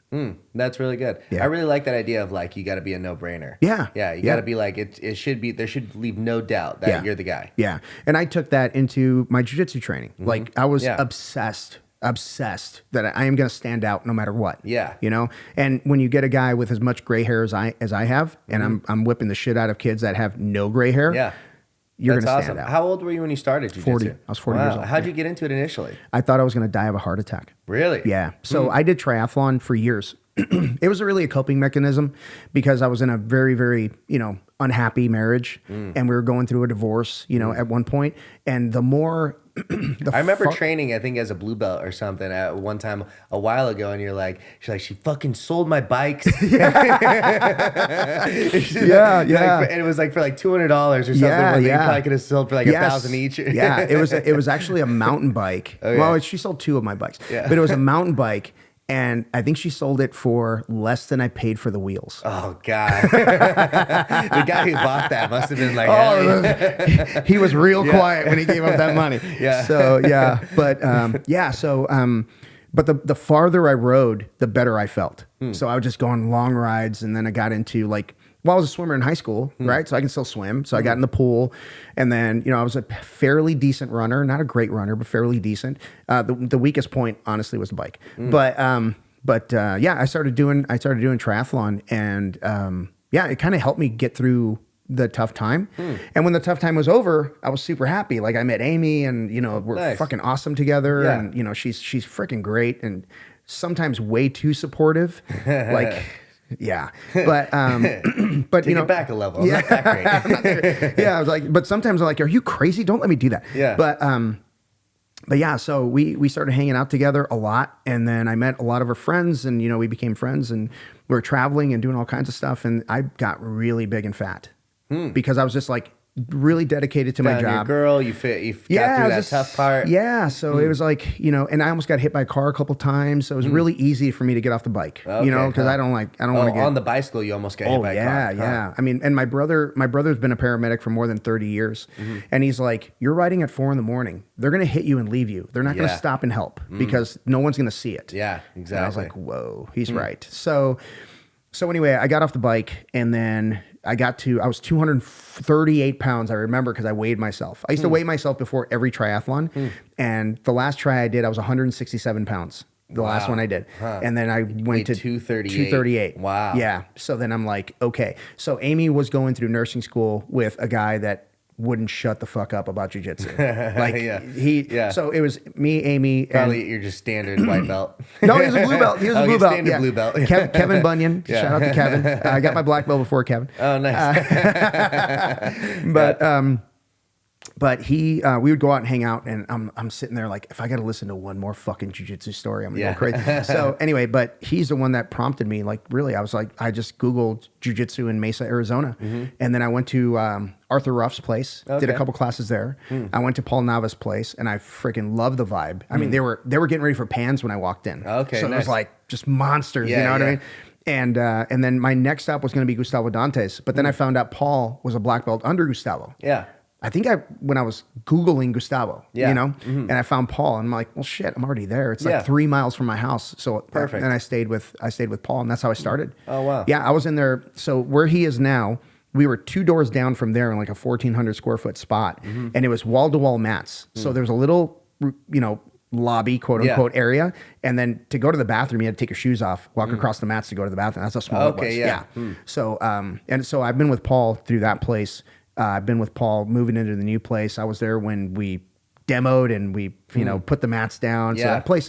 That's really good. Yeah. I really like that idea of like, you got to be a no-brainer. Yeah. Yeah. You got to be like, there should leave no doubt that you're the guy. Yeah. And I took that into my jiu-jitsu training. Like, I was obsessed obsessed that I am going to stand out no matter what. Yeah. You know? And when you get a guy with as much gray hair as I have, and I'm whipping the shit out of kids that have no gray hair. Yeah. You're going to That's stand awesome. out. How old were you when you started jiu-jitsu? 40. I was 40 years old. How'd you get into it initially? I thought I was going to die of a heart attack. Really? Yeah. So I did triathlon for years. It was really a coping mechanism because I was in a very, very, unhappy marriage and we were going through a divorce, at one point. And the more I remember training, I think, as a blue belt or something at one time a while ago, and she's like, she fucking sold my bikes. Yeah. And it was like for like $200 or something. When they probably could have sold for like $1,000 each. Yeah, it was actually a mountain bike. Oh, yeah. Well, she sold 2 of my bikes, but it was a mountain bike. And I think she sold it for less than I paid for the wheels. Oh, God. The guy who bought that must have been like, he was real quiet when he gave up that money. Yeah. So, yeah. But, but the farther I rode, the better I felt. So I would just go on long rides. And then I got into I was a swimmer in high school, right? So I can still swim. So I got in the pool, and then I was a fairly decent runner, not a great runner, but fairly decent. The weakest point, honestly, was the bike. But I started doing triathlon, and it kind of helped me get through the tough time. And when the tough time was over, I was super happy. Like I met Amy, and we're Nice. fucking awesome together, Yeah. and she's freaking great, and sometimes way too supportive, like. Yeah, but take it back a level. Yeah, Not that great. Yeah, I was like, but sometimes I'm like, are you crazy? Don't let me do that. Yeah. But yeah, so we started hanging out together a lot, and then I met a lot of her friends, and we became friends, and we were traveling and doing all kinds of stuff, and I got really big and fat because I was just like really dedicated to my Found your job. girl, you got through that tough part. Yeah, so it was like, and I almost got hit by a car a couple times, so it was really easy for me to get off the bike, because I don't want to get on the bicycle. You almost got hit by a car. Yeah. I mean, and my brother's been a paramedic for more than 30 years, and he's like, you're riding at 4 a.m. They're gonna hit you and leave you. They're not gonna stop and help because no one's gonna see it. Yeah, exactly. And I was like, whoa, he's right. So anyway, I got off the bike, and then I was 238 pounds, I remember, because I weighed myself. I used to weigh myself before every triathlon, and the last try I did, I was 167 pounds. The last one I did. And then I went to 238. Wow. Yeah. So then I'm like, okay. So Amy was going through nursing school with a guy that wouldn't shut the fuck up about jiu-jitsu. So it was me, Amy, Probably and you're just standard white belt. no, he was a blue belt. He was a blue belt. Standard blue belt. Kevin Bunyan. Yeah. Shout out to Kevin. I got my black belt before Kevin. Oh, nice. But we would go out and hang out, and I'm sitting there like, if I got to listen to one more fucking jiu-jitsu story, I'm gonna go crazy. So anyway, but he's the one that prompted me. Like, really, I was like, I just Googled jiu-jitsu in Mesa, Arizona, and then I went to Arthur Ruff's place, did a couple classes there. I went to Paul Nava's place, and I freaking loved the vibe. I mean, they were getting ready for pans when I walked in. Okay, so it nice. was like just monsters. You know what I mean? And then my next stop was going to be Gustavo Dantes, but then I found out Paul was a black belt under Gustavo. Yeah. I think when I was Googling Gustavo, and I found Paul, and I'm like, well, shit, I'm already there. It's like 3 miles from my house. So perfect. And I stayed with Paul, and that's how I started. Oh, wow. Yeah, I was in there. So where he is now, we were 2 doors down from there in like a 1,400 square foot spot, and it was wall to wall mats. So there was a little, lobby, quote unquote, area, and then to go to the bathroom, you had to take your shoes off, walk across the mats to go to the bathroom. That's how small it was. Yeah. So and so I've been with Paul through that place. I've been with Paul moving into the new place. I was there when we demoed and we, put the mats down. So that place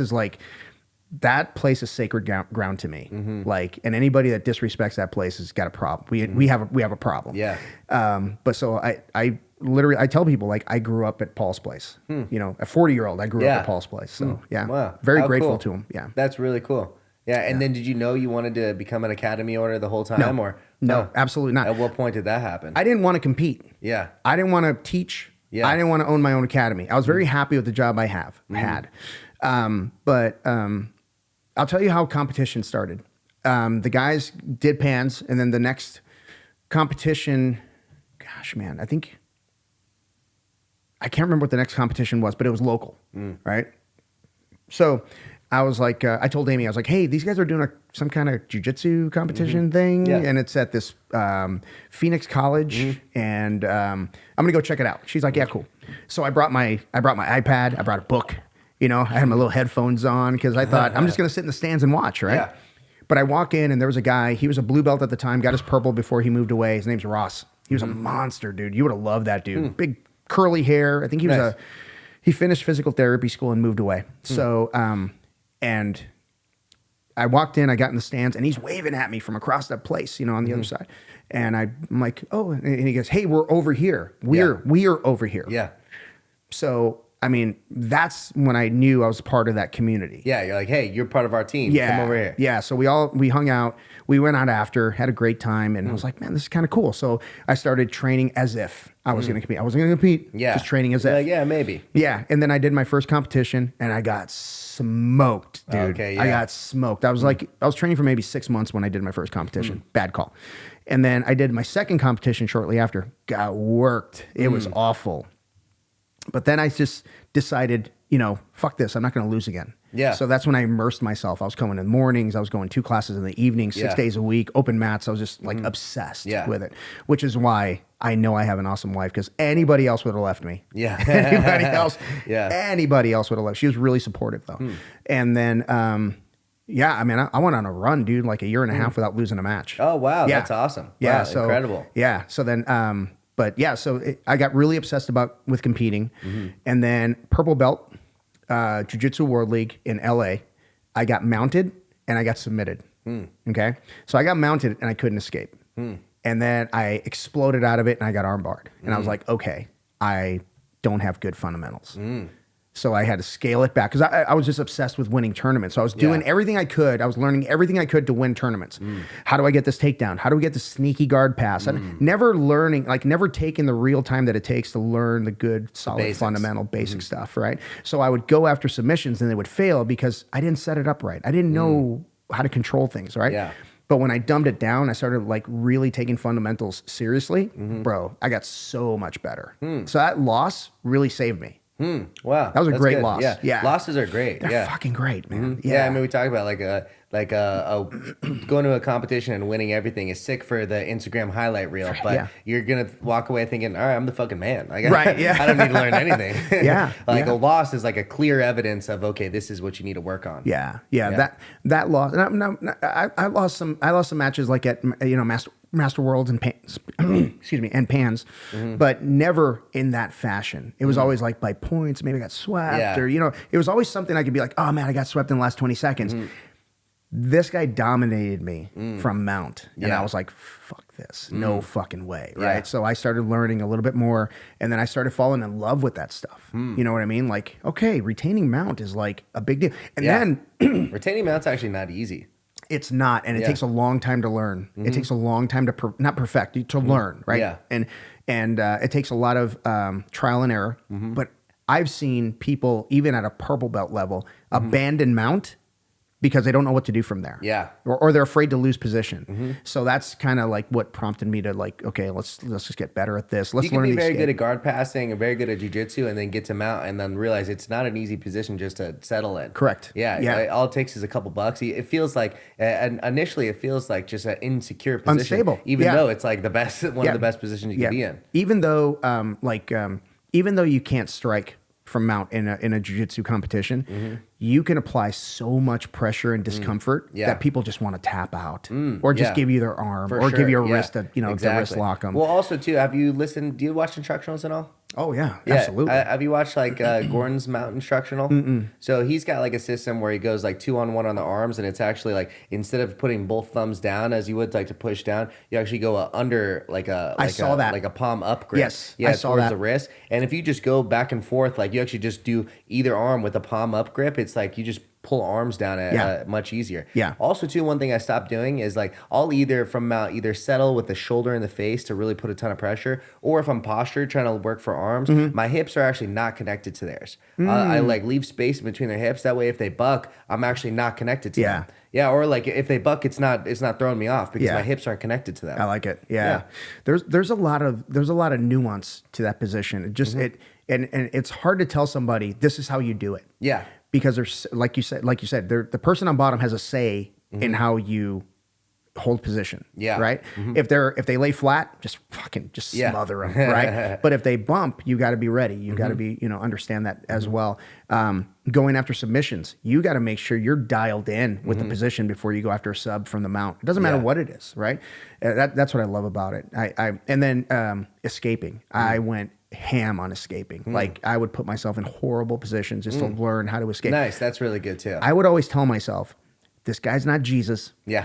is sacred ground to me. Like, and anybody that disrespects that place has got a problem. We have a problem. Yeah. But so I literally, I tell people, like, I grew up at Paul's place. A 40-year-old, I grew up at Paul's place. So Wow. Very How grateful cool. to him. Yeah. That's really cool. Yeah. And then did you know you wanted to become an academy owner the whole time? No, absolutely not. At what point did that happen? I didn't want to compete. Yeah. I didn't want to teach. Yeah. I didn't want to own my own academy. I was very happy with the job I had. But I'll tell you how competition started. The guys did pans, and then the next competition, gosh, man, I can't remember what the next competition was, but it was local, right? So I was like, I told Amy, I was like, hey, these guys are doing some kind of jiu-jitsu competition thing, and it's at this Phoenix College, and I'm gonna go check it out. She's like, yeah, cool. So I brought my iPad, I brought a book, I had my little headphones on because I thought I'm just going to sit in the stands and watch, right? Yeah. But I walk in and there was a guy, he was a blue belt at the time, got his purple before he moved away. His name's Ross. He was a monster, dude. You would have loved that dude. Big curly hair. I think he was he finished physical therapy school and moved away. So, and I walked in, I got in the stands, and he's waving at me from across that place, on the other side. And I'm like, oh, and he goes, hey, we're over here. We are over here. Yeah. So, I mean, that's when I knew I was part of that community. Yeah, you're like, hey, you're part of our team. Yeah. Come over here. Yeah. So we hung out. We went out after, had a great time, and I was like, man, this is kind of cool. So I started training as if I was going to compete. I wasn't going to compete. Yeah. Just training as if. Yeah, maybe. Yeah. And then I did my first competition, and I got smoked, dude. Okay, yeah. I got smoked. I was training for maybe 6 months when I did my first competition. Bad call. And then I did my second competition shortly after. Got worked. It was awful. But then I just decided, fuck this. I'm not going to lose again. Yeah. So that's when I immersed myself. I was going in the mornings. I was going 2 classes in the evening, 6 days a week, open mats. I was just like obsessed with it, which is why I know I have an awesome wife, because anybody else would have left me. Yeah. Anybody else would have left. She was really supportive though. And then, I mean, I went on a run, dude, like a year and a half without losing a match. Oh, wow. Yeah. That's awesome. Yeah. Wow, So incredible. Yeah. So then, I got really obsessed with competing, and then purple belt, Jiu-Jitsu World League in LA. I got mounted and I got submitted. Okay. So I got mounted and I couldn't escape. And then I exploded out of it and I got armbarred. And I was like, okay, I don't have good fundamentals. So I had to scale it back because I was just obsessed with winning tournaments. So I was doing everything I could. I was learning everything I could to win tournaments. How do I get this takedown? How do we get the sneaky guard pass? Never taking the real time that it takes to learn the good, solid, fundamental, basic stuff, right? So I would go after submissions and they would fail because I didn't set it up right. I didn't know how to control things, right? Yeah. But when I dumbed it down, I started like really taking fundamentals seriously, bro, I got so much better. So that loss really saved me. Wow. That was a great good. loss. Yeah. Losses are great. They're fucking great, man. Yeah. I mean, we talk about going to a competition and winning everything is sick for the Instagram highlight reel, but you're going to walk away thinking, all right, I'm the fucking man. Like, I don't need to learn anything. A loss is like a clear evidence of, okay, this is what you need to work on. Yeah. That loss. I lost some matches like at, Master Worlds and Pans, excuse me, and Pans, but never in that fashion. It was always like by points, maybe I got swept or, it was always something I could be like, oh man, I got swept in the last 20 seconds. This guy dominated me from mount. And I was like, fuck this. No fucking way. Right. Yeah. So I started learning a little bit more, and then I started falling in love with that stuff. You know what I mean? Like, okay, retaining mount is like a big deal. And then retaining mount's actually not easy. It's not, and it takes a long time to learn. It takes a long time to not perfect, to learn, right? Yeah. And it takes a lot of trial and error. But I've seen people, even at a purple belt level, abandon mount because they don't know what to do from there. Yeah. Or they're afraid to lose position. So that's kind of like what prompted me to like, okay, let's just get better at this. Let's learn. You can be very good at guard passing and very good at jiu-jitsu and then get to mount and then realize it's not an easy position just to settle in. Correct. Yeah. All it takes is a couple bucks. It feels like, initially it feels like just an insecure position. Unstable. Even though it's like one of the best positions you can be in. Even though, even though you can't strike from mount in a jiu-jitsu competition, you can apply so much pressure and discomfort that people just want to tap out or just give you their arm or give you a wrist to, to wrist lock them. Well, also too, do you watch instructionals at all? Oh yeah, absolutely. Have you watched like Gordon's Mount Instructional? So he's got like a system where he goes like 2-on-1 on the arms, and it's actually like instead of putting both thumbs down as you would like to push down, you actually go under like a palm up grip. Yes, yeah, I saw towards that. the wrist. And if you just go back and forth, like you actually just do either arm with a palm up grip, it's like you just pull arms down much easier. Yeah. Also, too, one thing I stopped doing is like I'll either from mount settle with the shoulder in the face to really put a ton of pressure, or if I'm postured trying to work for arms, my hips are actually not connected to theirs. I like leave space between their hips. That way, if they buck, I'm actually not connected to them. Yeah, or like if they buck, it's not throwing me off because my hips aren't connected to them. I like it. Yeah. There's a lot of nuance to that position. It just and it's hard to tell somebody this is how you do it. Yeah. Because there's like you said, the person on bottom has a say in hold position. Yeah. Right. If they lay flat, just smother them. Right. But if they bump, you got to be ready. You got to be, understand that as well. Going after submissions, you got to make sure you're dialed in with the position before you go after a sub from the mount. It doesn't matter what it is. Right. That's what I love about it. And then escaping. I went ham on escaping. Like I would put myself in horrible positions just to learn how to escape. Nice. That's really good too. I would always tell myself, this guy's not Jesus. Yeah.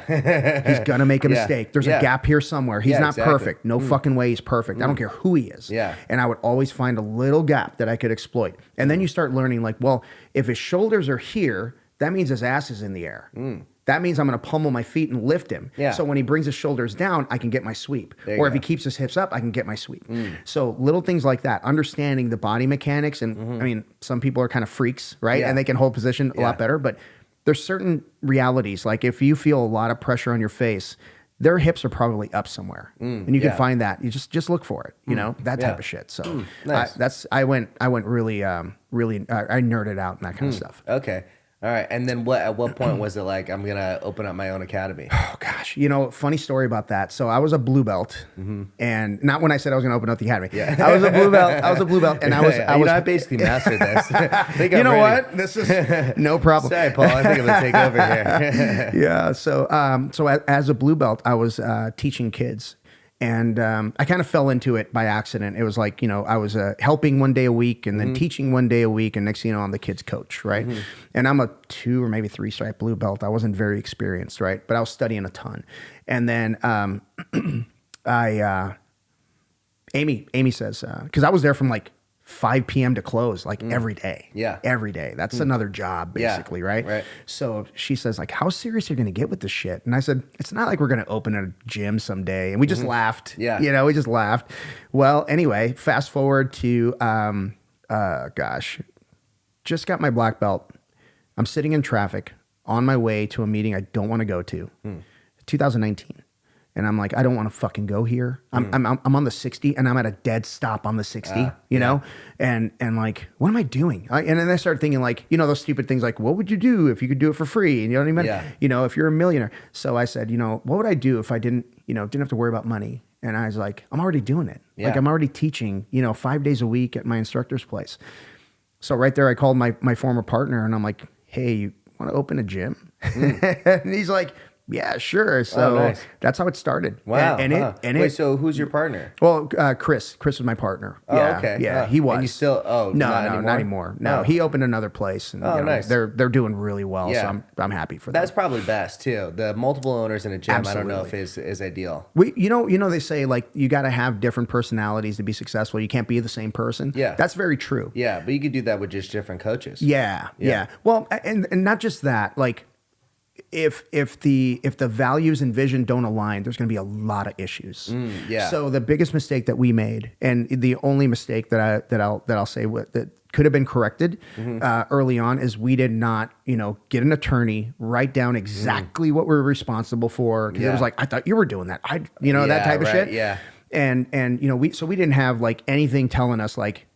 He's going to make a mistake. There's a gap here somewhere. He's not perfect. No fucking way he's perfect. I don't care who he is. Yeah. And I would always find a little gap that I could exploit. And then you start learning like, well, if his shoulders are here, that means his ass is in the air. That means I'm going to pummel my feet and lift him. Yeah. So when he brings his shoulders down, I can get my sweep. Or if he keeps his hips up, I can get my sweep. So little things like that, understanding the body mechanics. And I mean, some people are kind of freaks, right? Yeah. And they can hold position a lot better. But there's certain realities. Like if you feel a lot of pressure on your face, their hips are probably up somewhere. And you can find that. You just look for it, that type of shit. So nice. I went really, I nerded out and that kind of stuff. Okay. All right. And then at what point was it like, I'm going to open up my own academy? Oh gosh. Funny story about that. So I was a blue belt and not when I said I was going to open up the academy. Yeah. I was a blue belt and I basically mastered this. I think you I'm know ready. what? This is no problem. Sorry, Paul. I think I'm going to take over here. Yeah. So, as a blue belt, I was teaching kids. And I kind of fell into it by accident. It was like, I was helping one day a week and then teaching one day a week. And next thing you know, I'm the kid's coach, right? And I'm a 2 or maybe 3 stripe blue belt. I wasn't very experienced, right? But I was studying a ton. And then Amy says, because I was there from like 5 p.m. to close, like every day. Yeah. Every day. That's another job, basically, right? Right. So she says, like, how serious are you going to get with this shit? And I said, it's not like we're going to open a gym someday. And we just laughed. Yeah. We just laughed. Well, anyway, fast forward to, just got my black belt. I'm sitting in traffic on my way to a meeting I don't want to go to. 2019. And I'm like, I don't want to fucking go here. I'm on the 60 and I'm at a dead stop on the 60, you know? And like, what am I doing? And then I started thinking like, those stupid things like, what would you do if you could do it for free? And you know what I mean? Yeah. If you're a millionaire. So I said, what would I do if I didn't have to worry about money? And I was like, I'm already doing it. Yeah. Like I'm already teaching, 5 days a week at my instructor's place. So right there, I called my former partner and I'm like, hey, you want to open a gym? And he's like, yeah, sure. So nice. That's how it started. Wow. Wait, so who's your partner? Well, Chris was my partner. Oh, Yeah, okay. Yeah, he was. And you still, not anymore. No, he opened another place and nice. they're doing really well. Yeah. So I'm happy for them. That's probably best too. The multiple owners in a gym, Absolutely. I don't know if is ideal. They say like you got to have different personalities to be successful. You can't be the same person. Yeah. That's very true. Yeah, but you could do that with just different coaches. Yeah. Well, and not just that, like if the values and vision don't align, there's going to be a lot of issues. Yeah. So the biggest mistake that we made, and the only mistake that I'll say that could have been corrected early on, is we did not get an attorney, write down exactly what we're responsible for. Because it was like, I thought you were doing that. That type of shit. Yeah. And we didn't have like anything telling us like,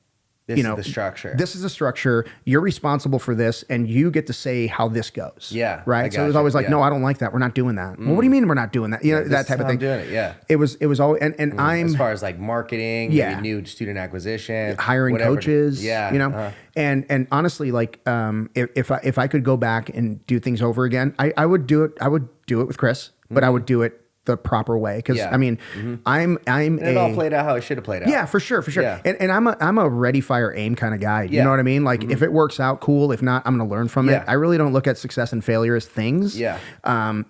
This is the structure. This is the structure. You're responsible for this, and you get to say how this goes. Yeah, Right. So it was always like, no, I don't like that. We're not doing that. Well, what do you mean we're not doing that? That type of thing. I'm doing it. Yeah. It was always, and I'm as far as like marketing, maybe new student acquisition, hiring whatever. coaches. Yeah. And honestly, like if I could go back and do things over again, I would do it. I would do it with Chris, but I would do it the proper way. Because I mean, and it all played out how it should have played out. Yeah, for sure. Yeah. And I'm a ready, fire, aim kind of guy. You know what I mean? Like if it works out, cool. If not, I'm going to learn from it. I really don't look at success and failure as things. Yeah.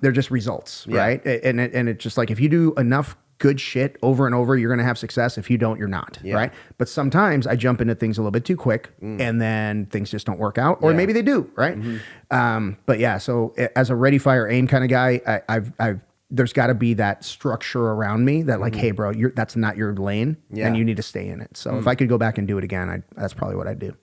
They're just results, right? And it's just like if you do enough good shit over and over, you're going to have success. If you don't, you're not, right? But sometimes I jump into things a little bit too quick and then things just don't work out, or maybe they do, right? But yeah, so as a ready, fire, aim kind of guy, I've there's got to be that structure around me that like, hey, bro, that's not your lane, and you need to stay in it. So if I could go back and do it again, that's probably what I'd do.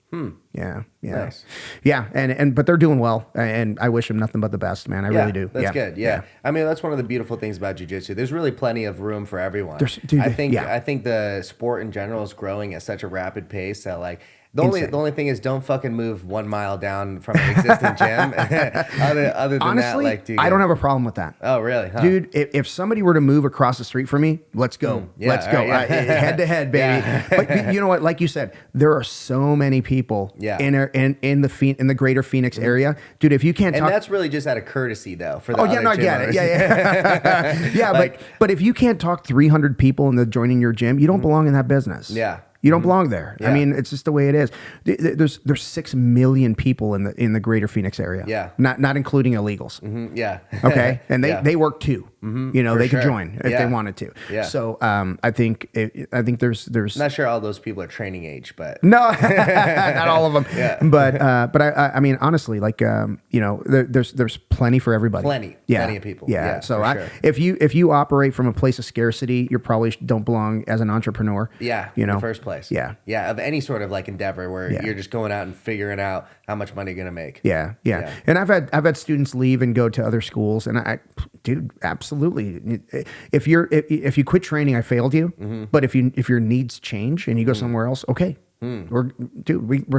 Yeah. Nice. Yeah, but they're doing well, and I wish them nothing but the best, man. I really do. That's good. Yeah. I mean, that's one of the beautiful things about jiu-jitsu. There's really plenty of room for everyone. I think the sport in general is growing at such a rapid pace that like The only thing is, don't fucking move 1 mile down from an existing gym. other than Honestly, that, like, I don't have a problem with that. Oh, really? Huh. Dude, if somebody were to move across the street from me, let's go. Yeah, Let's go. right, yeah. Head to head, baby. Yeah. But you know what? Like you said, there are so many people in the greater Phoenix area. Dude, if you can't talk. And that's really just out of courtesy, though. For the I get it. Yeah. Yeah, like, but if you can't talk 300 people into joining your gym, you don't belong in that business. Yeah. You don't belong there. Yeah. I mean, it's just the way it is. There's 6 million people in the greater Phoenix area. Yeah. Not including illegals. Mm-hmm. Yeah. Okay. And they work too. You know, they could join if they wanted to. Yeah. So I think there's Not sure all those people are training age, but no, not all of them. Yeah. But I mean, honestly, like you know, there's plenty for everybody. Plenty of people. Yeah. Yeah, So for sure. if you operate from a place of scarcity, you probably don't belong as an entrepreneur. Yeah, You know, in the first place. Yeah. Yeah, of any sort of like endeavor where you're just going out and figuring out how much money you're gonna make. Yeah. And I've had students leave and go to other schools, and dude, absolutely. If you quit training, I failed you. But if your needs change and you go somewhere else, okay. We're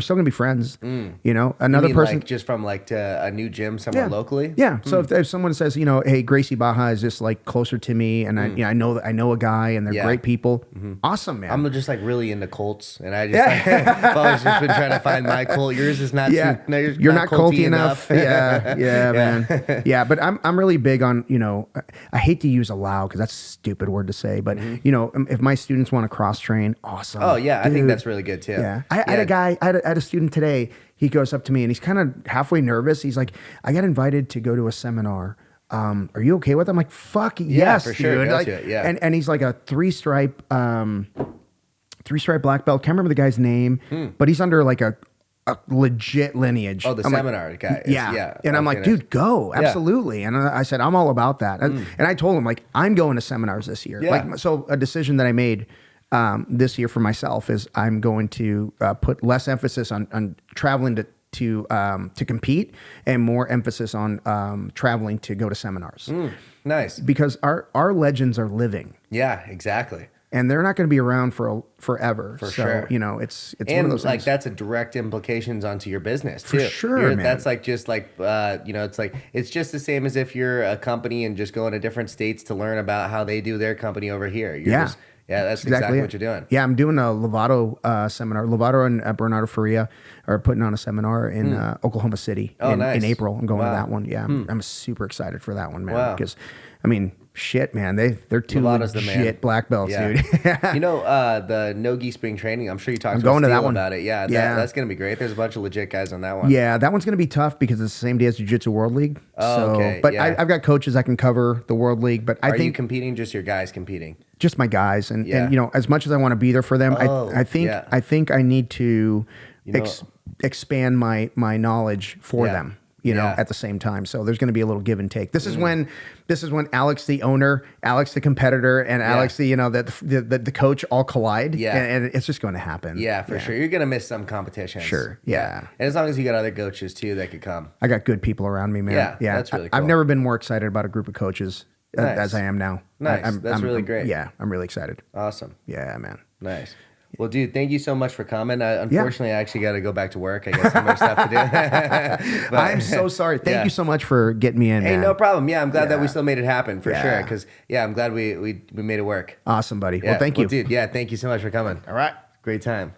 still gonna be friends. You know, another person like just from like to a new gym somewhere locally. Yeah. So if someone says, you know, hey, Gracie Baja is just like closer to me, and I know a guy, and they're great people. Awesome, man. I'm just like really into cults, and I just I've always just been trying to find my cult. Yours is not too. No, you're not culty enough. Yeah, man. Yeah, but I'm really big on, you know, I hate to use allow because that's a stupid word to say, but you know, if my students want to cross train, awesome. Oh yeah, dude. I think that's really good too. Yeah, I had a guy. I had a student today. He goes up to me and he's kind of halfway nervous. He's like, "I got invited to go to a seminar. Are you okay with it?" I'm like, "Fuck yes, for sure. dude." Like, and he's like a three-stripe black belt. Can't remember the guy's name, but he's under like a legit lineage. Oh, the seminar guy. Yeah. And I'm like, dude, go. Absolutely. And I said, I'm all about that. And I told him, like, I'm going to seminars this year. Yeah. Like, so a decision that I made this year for myself is I'm going to put less emphasis on traveling to compete and more emphasis on traveling to go to seminars. Nice. Because our legends are living. Yeah, exactly. And they're not going to be around for forever. For sure. You know, it's and one of those like things. that's a direct implications onto your business too. For sure, man. That's like just like you know, it's just the same as if you're a company and just going to different states to learn about how they do their company over here. That's exactly what you're doing. Yeah, I'm doing a Lovato seminar. Lovato and Bernardo Faria are putting on a seminar in Oklahoma City in April. I'm going to that one. Yeah, I'm super excited for that one, man. Because, I mean, shit, man, they're two legit black belts, dude. You know, the No-Gi spring training, I'm sure you talked to that one about it. Yeah, that's going to be great. There's a bunch of legit guys on that one. Yeah, that one's going to be tough because it's the same day as Jiu-Jitsu World League. But I've got coaches that can cover the World League. But I think you competing, just your guys competing? Just my guys. And you know, as much as I want to be there for them, I think I need to expand my knowledge for them. You know, at the same time. So there's going to be a little give and take. This is when Alex, the owner, Alex, the competitor, and Alex, the coach all collide. Yeah. And it's just going to happen. Yeah, for sure. You're going to miss some competitions. Sure. Yeah. And as long as you got other coaches too that could come. I got good people around me, man. Yeah. That's really cool. I've never been more excited about a group of coaches as I am now. Nice. That's really great. Yeah. I'm really excited. Awesome. Yeah, man. Nice. Well, dude, thank you so much for coming. Unfortunately, I actually got to go back to work. I got some more stuff to do. But, I'm so sorry. Thank you so much for getting me in, Hey, man. no problem. Yeah, I'm glad that we still made it happen for sure. Because, I'm glad we made it work. Awesome, buddy. Well, thank you. Dude, thank you so much for coming. All right. Great time.